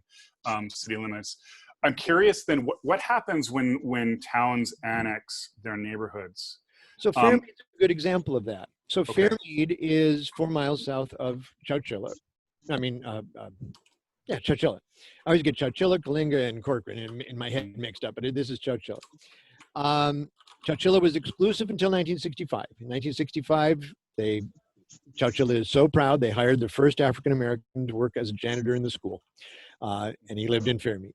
E: city limits. I'm curious then, what happens when towns annex their neighborhoods?
A: So Fairmead's a good example of that. So Fairmead is 4 miles south of Chowchilla. I mean, Chowchilla. I always get Chowchilla, Coalinga, and Corcoran in my head mixed up, but this is Chowchilla. Chowchilla was exclusive until 1965. In 1965, Chowchilla is so proud they hired the first African American to work as a janitor in the school, and he lived in Fairmead.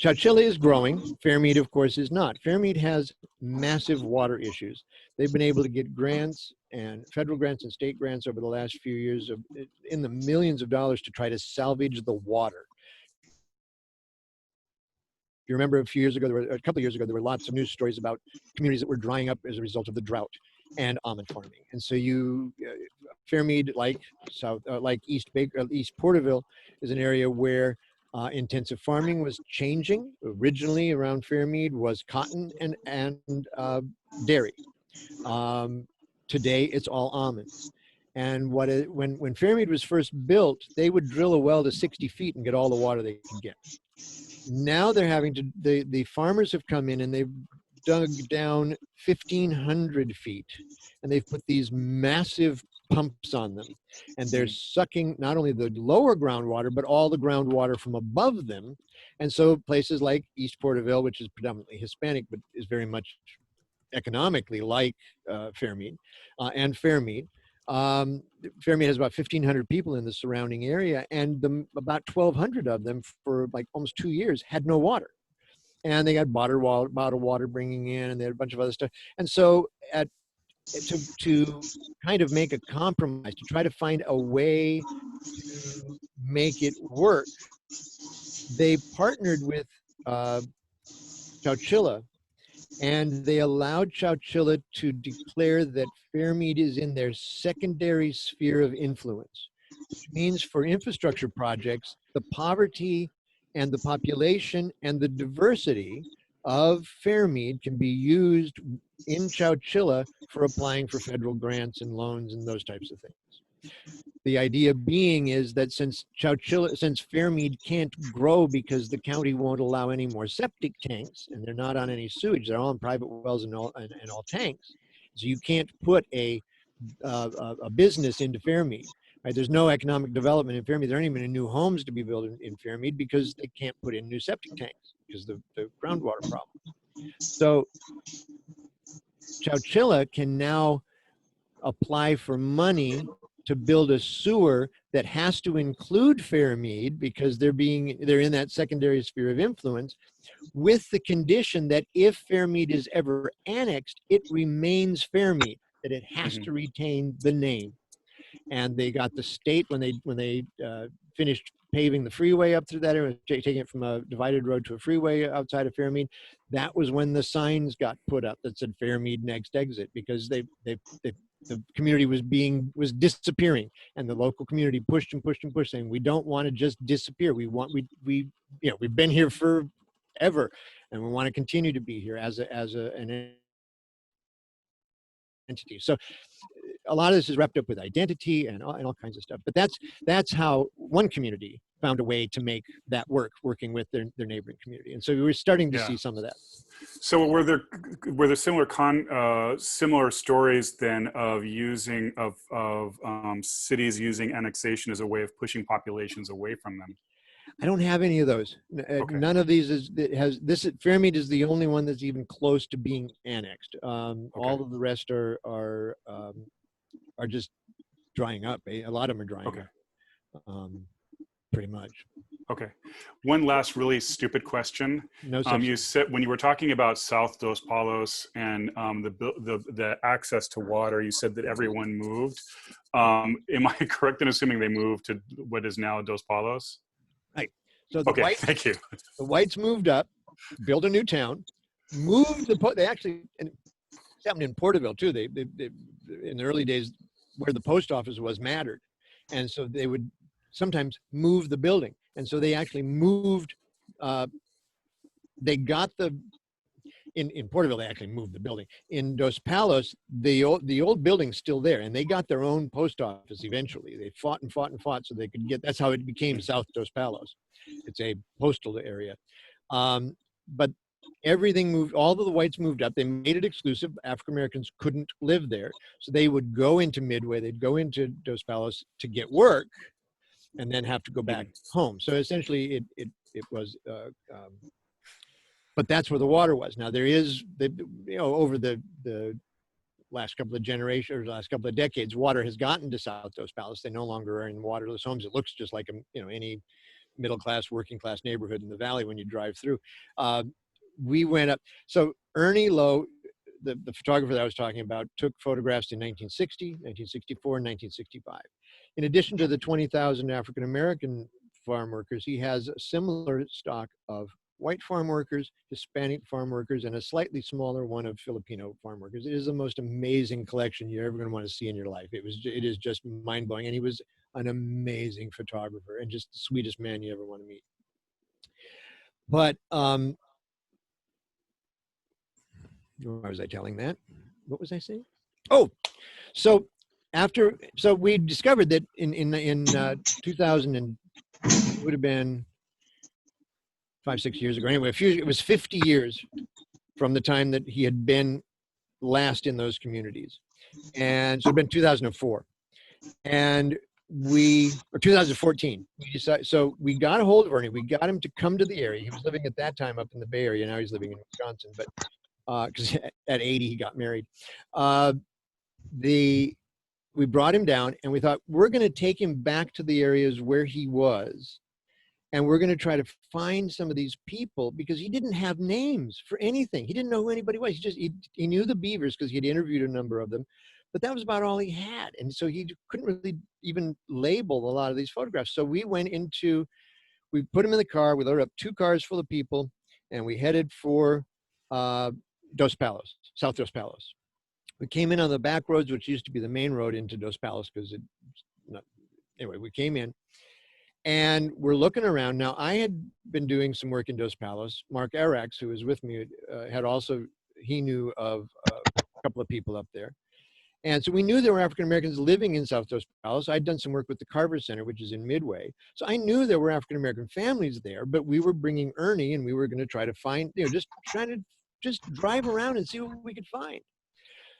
A: Chowchilla is growing. Fairmead, of course, is not. Fairmead has massive water issues. They've been able to get grants and federal grants and state grants over the last few years in the millions of dollars to try to salvage the water. You remember a couple of years ago, there were lots of news stories about communities that were drying up as a result of the drought and almond farming. And so Fairmead, like East Porterville, is an area where intensive farming was changing. Originally around Fairmead was cotton and dairy. Today it's all almonds. And when Fairmead was first built, they would drill a well to 60 feet and get all the water they could get. Now they're having to, the farmers have come in and they've dug down 1,500 feet and they've put these massive pumps on them, and they're sucking not only the lower groundwater, but all the groundwater from above them. And so places like East Porterville, which is predominantly Hispanic, but is very much economically like Fairmead, and Fairmead. Fairmead has about 1,500 people in the surrounding area, and about 1,200 of them for like almost 2 years had no water. And they got bottled water bringing in, and they had a bunch of other stuff. And so to kind of make a compromise, to try to find a way to make it work, they partnered with Chowchilla, and they allowed Chowchilla to declare that Fairmead is in their secondary sphere of influence, which means for infrastructure projects, the poverty and the population and the diversity of Fairmead can be used in Chowchilla for applying for federal grants and loans and those types of things. The idea being is that since Fairmead can't grow because the county won't allow any more septic tanks, and they're not on any sewage, they're all on private wells and all tanks. So you can't put a business into Fairmead. Right? There's no economic development in Fairmead. There aren't even new homes to be built in Fairmead because they can't put in new septic tanks because of the groundwater problem. So Chowchilla can now apply for money to build a sewer that has to include Fairmead because they're in that secondary sphere of influence, with the condition that if Fairmead is ever annexed, it remains Fairmead, that it has to retain the name. And they got the state when they finished paving the freeway up through that area, taking it from a divided road to a freeway outside of Fairmead. That was when the signs got put up that said Fairmead next exit, because they the community was disappearing, and the local community pushed and pushed and pushed, saying, we don't want to just disappear. We we've been here forever, and we want to continue to be here as an entity. So a lot of this is wrapped up with identity and all kinds of stuff. But that's how one community found a way to make that work, working with their neighboring community. And so we were starting to see some of that.
E: So were there similar stories then of using cities using annexation as a way of pushing populations away from them?
A: I don't have any of those.
E: Okay.
A: None of these Fairmead is the only one that's even close to being annexed. All of the rest are just drying up. A lot of them are drying up, pretty much.
E: Okay. One last really stupid question.
A: No,
E: you said when you were talking about South Dos Palos and the access to water, you said that everyone moved. Am I correct in assuming they moved to what is now Dos Palos?
A: Right. So the whites,
E: thank you.
A: The whites moved up, built a new town, moved they actually, and it happened in Porterville too. They in the early days where the post office was mattered, and so they would sometimes move the building. And so they actually moved, they got in Porterville, they actually moved the building. In Dos Palos, the old building's still there, and they got their own post office eventually. They fought and fought and fought so they could get, that's how it became South Dos Palos. It's a postal area. But everything moved, all of the whites moved up. They made it exclusive. African Americans couldn't live there. So they would go into Midway, they'd go into Dos Palos to get work, and then have to go back home. So essentially it was, but that's where the water was. Now there is, over the last couple of generations, or last couple of decades, water has gotten to South Dos Palos. They no longer are in waterless homes. It looks just like any middle-class, working-class neighborhood in the valley when you drive through. We went up, so Ernie Lowe, the photographer that I was talking about, took photographs in 1960, 1964, and 1965. In addition to the 20,000 African-American farm workers, he has a similar stock of white farm workers, Hispanic farm workers, and a slightly smaller one of Filipino farm workers. It is the most amazing collection you're ever going to want to see in your life. It is just mind-blowing, and he was an amazing photographer and just the sweetest man you ever want to meet. But why was I telling that? What was I saying? Oh, so we discovered that in 2000, and it would have been 5-6 years ago. Anyway, it was 50 years from the time that he had been last in those communities, and so it'd been 2004, and or 2014. We decided, so we got a hold of Ernie. We got him to come to the area. He was living at that time up in the Bay Area. Now he's living in Wisconsin, but because at 80 he got married. We brought him down, and we thought, we're going to take him back to the areas where he was, and we're going to try to find some of these people, because he didn't have names for anything. He didn't know who anybody was. He knew the Beavers because he had interviewed a number of them, but that was about all he had. And so he couldn't really even label a lot of these photographs. So we put him in the car. We loaded up 2 cars full of people, and we headed for Dos Palos, South Dos Palos. We came in on the back roads, which used to be the main road into Dos Palos, anyway, we came in, and we're looking around. Now, I had been doing some work in Dos Palos. Mark Arax, who was with me, he knew of a couple of people up there. And so we knew there were African Americans living in South Dos Palos. I'd done some work with the Carver Center, which is in Midway. So I knew there were African American families there, but we were bringing Ernie, and we were going to try to find, just trying to just drive around and see what we could find.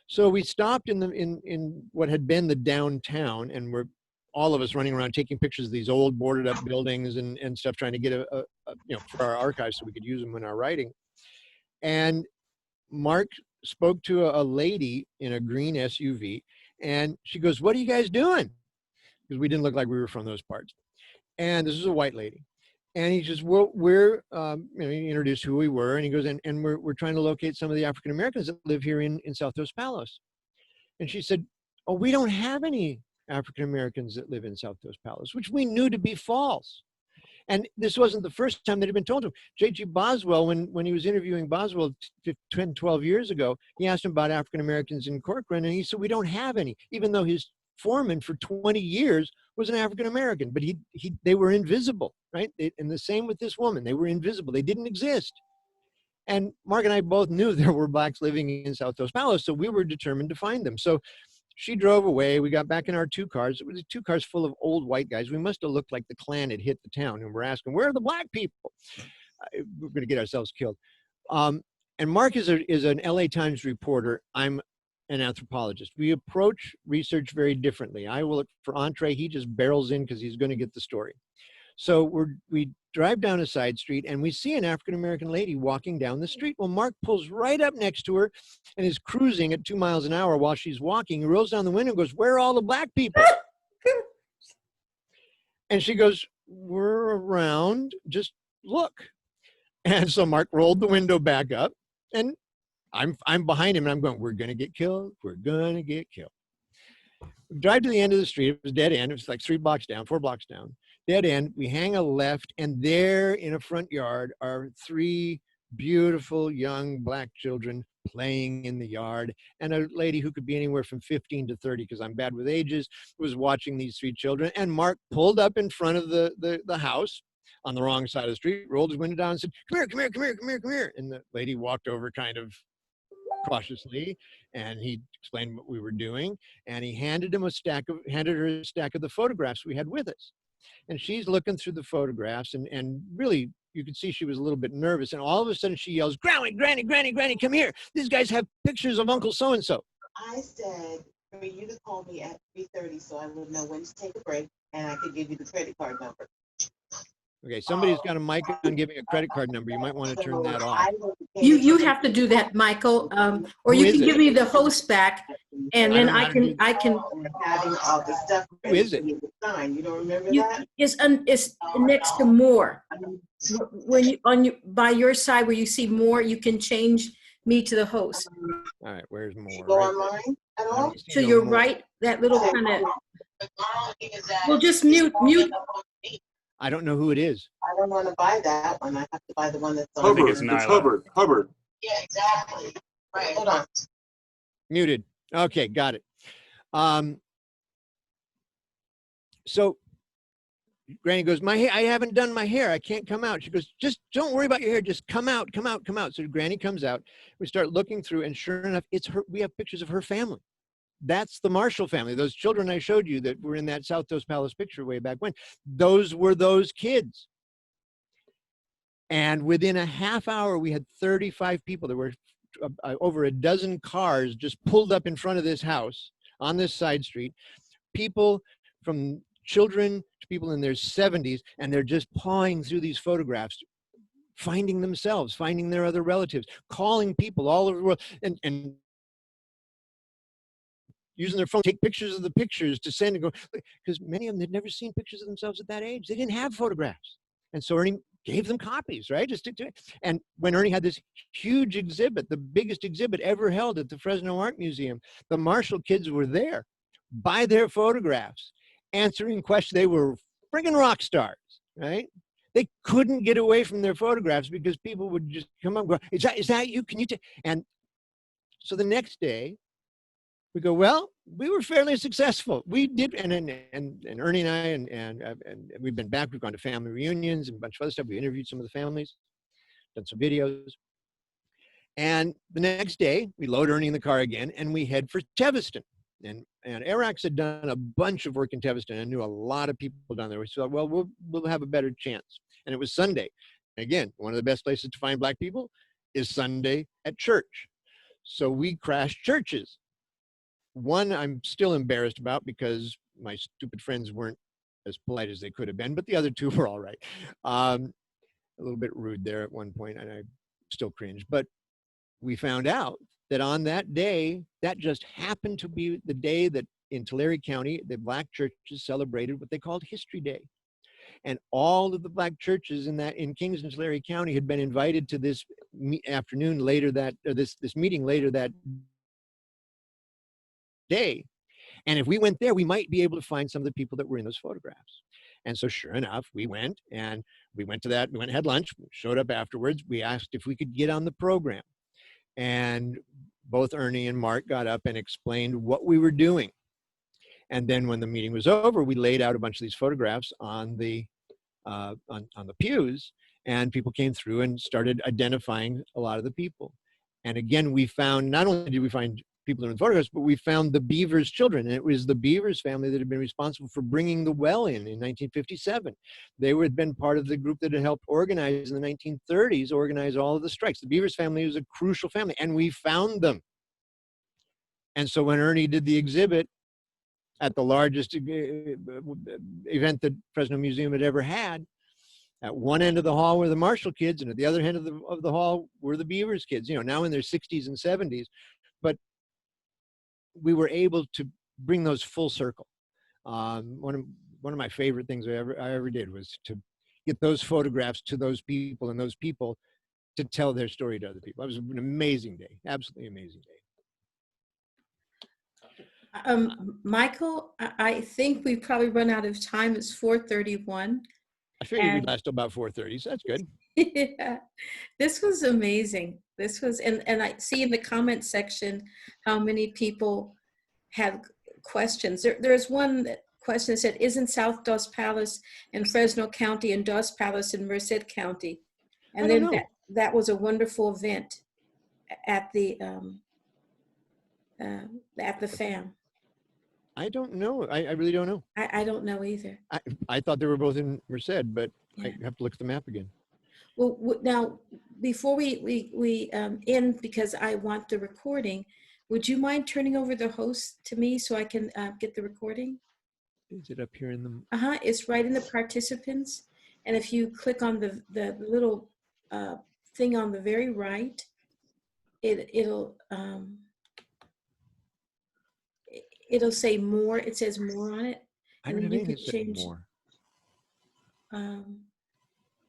A: So we stopped in what had been the downtown, and we're all of us running around taking pictures of these old boarded up buildings and stuff, trying to get for our archives so we could use them in our writing. And Mark spoke to a lady in a green SUV, and she goes, "What are you guys doing?" Because we didn't look like we were from those parts. And this is a white lady. And he says, "Well, he introduced who we were, and he goes, and we're trying to locate some of the African Americans that live here in South Dos Palos." And she said, "Oh, we don't have any African Americans that live in South Dos Palos," which we knew to be false. And this wasn't the first time that had been told to him. J.G. Boswell, when he was interviewing Boswell 10, 12 years ago, he asked him about African Americans in Corcoran, and he said, we don't have any, even though his foreman for 20 years was an African American, but they were invisible, right? And the same with this woman, they were invisible, they didn't exist. And Mark and I both knew there were blacks living in South Dos Palos, so we were determined to find them. So she drove away. We got back in our 2 cars. It was 2 cars full of old white guys. We must have looked like the Klan had hit the town, and we're asking, where are the black people? We're going to get ourselves killed. And Mark is an LA Times reporter. I'm an anthropologist. We approach research very differently. I will look for entree. He just barrels in because he's going to get the story. So we drive down a side street and we see an African-American lady walking down the street. Well, Mark pulls right up next to her and is cruising at 2 miles an hour while she's walking. He rolls down the window and goes, where are all the black people? And she goes, we're around, just look. And so Mark rolled the window back up, and I'm behind him and I'm going, we're going to get killed. We're going to get killed. We drive to the end of the street. It was dead end. It was like 4 blocks down. Dead end. We hang a left, and there in a front yard are 3 beautiful young black children playing in the yard. And a lady who could be anywhere from 15 to 30, because I'm bad with ages, was watching these 3 children. And Mark pulled up in front of the house on the wrong side of the street, rolled his window down and said, come here. And the lady walked over kind of cautiously, and he explained what we were doing, and he handed her a stack of the photographs we had with us. And she's looking through the photographs, and really you could see she was a little bit nervous, and all of a sudden she yells, Granny, come here. These guys have pictures of Uncle so-and-so.
F: I said for you to call me at 3:30 so I would know when to take a break and I could give you the credit card number.
A: Okay, somebody's got a mic on giving a credit card number. You might want to turn that off.
B: You have to do that, Michael, or you can give me the host back, and then I can.
F: Having all the stuff.
A: Who is it?
F: You don't remember that?
B: It's next to more. When you by your side where you see more, you can change me to the host.
A: All right, where's more?
F: You go online at all?
B: To your right, that little kind of. Well, just mute.
A: I don't know who it is.
F: I don't want to buy that one. I have to buy the one that's on.
C: Hubbard.
E: it's
C: It's
E: Nyla.
C: Hubbard.
F: Yeah, exactly. Right. Hold on.
A: Muted. Okay, got it. So Granny goes, my hair, I haven't done my hair. I can't come out. She goes, just don't worry about your hair. Just come out. So Granny comes out. We start looking through, and sure enough, it's her. We have pictures of her family. That's the Marshall family. Those children I showed you that were in that South Dos Palos picture way back when. Those were those kids. And within a half hour, we had 35 people. There were over a dozen cars just pulled up in front of this house on this side street. People from children to people in their 70s, and they're just pawing through these photographs, finding themselves, finding their other relatives, calling people all over the world, and using their phone, take pictures of the pictures to send and go, because many of them had never seen pictures of themselves at that age. They didn't have photographs. And so Ernie gave them copies, right? And when Ernie had this huge exhibit, the biggest exhibit ever held at the Fresno Art Museum, the Marshall kids were there by their photographs, answering questions. They were friggin' rock stars, right? They couldn't get away from their photographs because people would just come up and go, is that you? Can you take? And so the next day, we go, well, we were fairly successful. We did, and Ernie and I, and we've been back. We've gone to family reunions and a bunch of other stuff. We interviewed some of the families, done some videos. And the next day, we load Ernie in the car again, and we head for Teviston. And Arax had done a bunch of work in Teviston and knew a lot of people down there. We thought, well, we'll have a better chance. And it was Sunday. Again, one of the best places to find black people is Sunday at church. So we crashed churches. One I'm still embarrassed about because my stupid friends weren't as polite as they could have been, but the other 2 were all right. A little bit rude there at one point, and I still cringe. But we found out that on that day, that just happened to be the day that in Tulare County, the black churches celebrated what they called History Day. And all of the black churches in Kings and Tulare County had been invited to this afternoon later that, or this meeting later that day. And if we went there, we might be able to find some of the people that were in those photographs. And so sure enough, we went and had lunch, showed up afterwards. We asked if we could get on the program. And both Ernie and Mark got up and explained what we were doing. And then when the meeting was over, we laid out a bunch of these photographs on the pews, and people came through and started identifying a lot of the people. And again, we found, not only did we find people in the photographs, but we found the Beavers' children. And it was the Beavers family that had been responsible for bringing the well in 1957. They had been part of the group that had helped organize in the 1930s, organize all of the strikes. The Beavers family was a crucial family, and we found them. And so when Ernie did the exhibit at the largest event that Fresno Museum had ever had, at one end of the hall were the Marshall kids, and at the other end of the hall were the Beavers kids, now in their 60s and 70s. But we were able to bring those full circle. One of my favorite things I ever did was to get those photographs to those people, and those people to tell their story to other people. It was an amazing day, absolutely amazing day.
B: Michael, I think we've probably run out of time. It's 4:31.
A: I figured we'd last till about 4:30, so that's good.
B: Yeah, this was amazing. This was, and I see in the comment section how many people have questions. There's one question that said, isn't South Dos Palace in Fresno County and Dos Palace in Merced County? And then that was a wonderful event at the FAM.
A: I don't know. I really don't know.
B: I don't know either.
A: I thought they were both in Merced, but
B: Yeah.
A: I have to look at the map again.
B: Well, now, before we end, because I want the recording, would you mind turning over the host to me so I can get the recording?
A: Is it up here in the?
B: It's right in the participants. And if you click on the little thing on the very right, it'll say more. It says more on it.
A: I don't have anything that says more.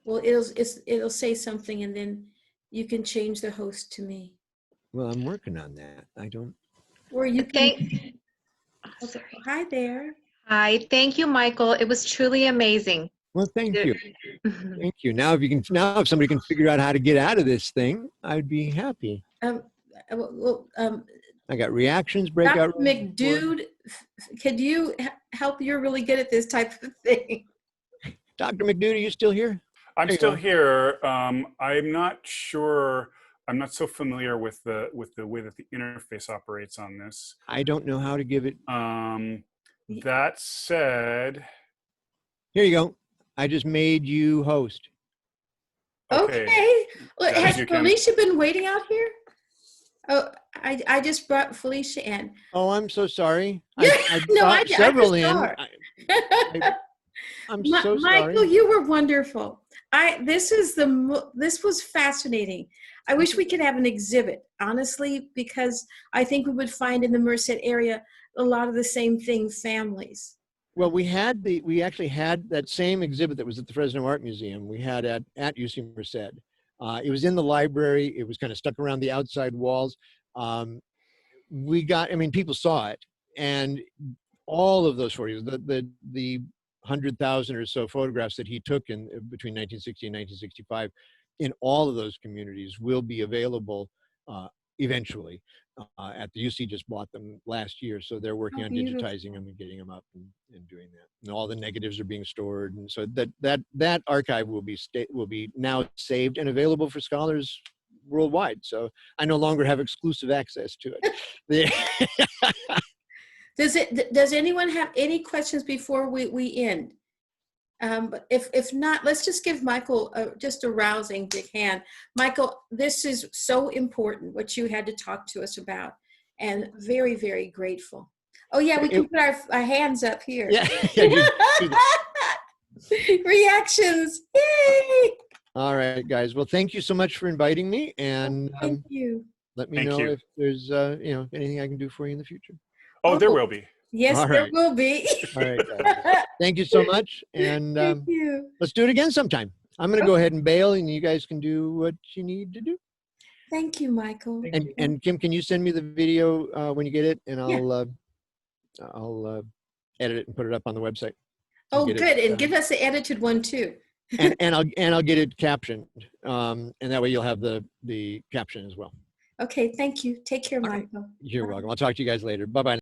B: Well, it'll say something, and then you can change the host to me.
A: Well, I'm working on that. I don't.
B: Or you can.
G: Oh, sorry.
B: Hi there.
G: Hi, thank you, Michael. It was truly amazing.
A: Well, thank you. Thank you. Now, if somebody can figure out how to get out of this thing, I'd be happy. I got reactions, breakout.
B: Dr. McDude, could you help? You're really good at this type of thing.
A: Dr. McDude, are you still here?
E: I'm still here. I'm not sure. I'm not so familiar with the way that the interface operates on this.
A: I don't know how to give it.
E: That said,
B: here
A: you go. I just made you host.
B: Okay. Well, has Felicia been waiting out here? Oh, I just brought Felicia in.
A: Oh, I'm so sorry.
B: I
A: several in. I'm so sorry.
B: Michael, you were wonderful. This was fascinating. I wish we could have an exhibit, honestly, because I think we would find in the Merced area a lot of the same thing, families.
A: Well, we actually had that same exhibit that was at the Fresno Art Museum. We had at UC Merced. It was in the library. It was kind of stuck around the outside walls. People saw it, and all of those photos, the 100,000 or so photographs that he took in between 1960 and 1965, in all of those communities will be available eventually. At the UC just bought them last year, so they're working on digitizing them and getting them up and doing that. And all the negatives are being stored, and so that archive will be now saved and available for scholars worldwide. So I no longer have exclusive access to it.
B: Does anyone have any questions before we end? But if not, let's just give Michael just a rousing big hand. Michael, this is so important, what you had to talk to us about, and very, very grateful. Oh yeah, we can put our hands up here.
A: Yeah.
B: Reactions, yay!
A: All right, guys. Well, thank you so much for inviting me, and
B: thank you.
A: Let me know if there's anything I can do for you in the future.
E: Oh, there will be.
B: Yes, there will be.
A: All right, guys. Thank you so much, and
B: thank you.
A: Let's do it again sometime. I'm going to go ahead and bail, and you guys can do what you need to do.
B: Thank you, Michael.
A: And Kim, can you send me the video when you get it, and I'll edit it and put it up on the website.
B: Oh,
A: get it,
B: good. And give us the edited one too.
A: and I'll get it captioned, and that way you'll have the caption as well.
B: Okay, thank you. Take care,
A: All right.
B: Michael.
A: You're welcome. I'll talk to you guys later. Bye bye.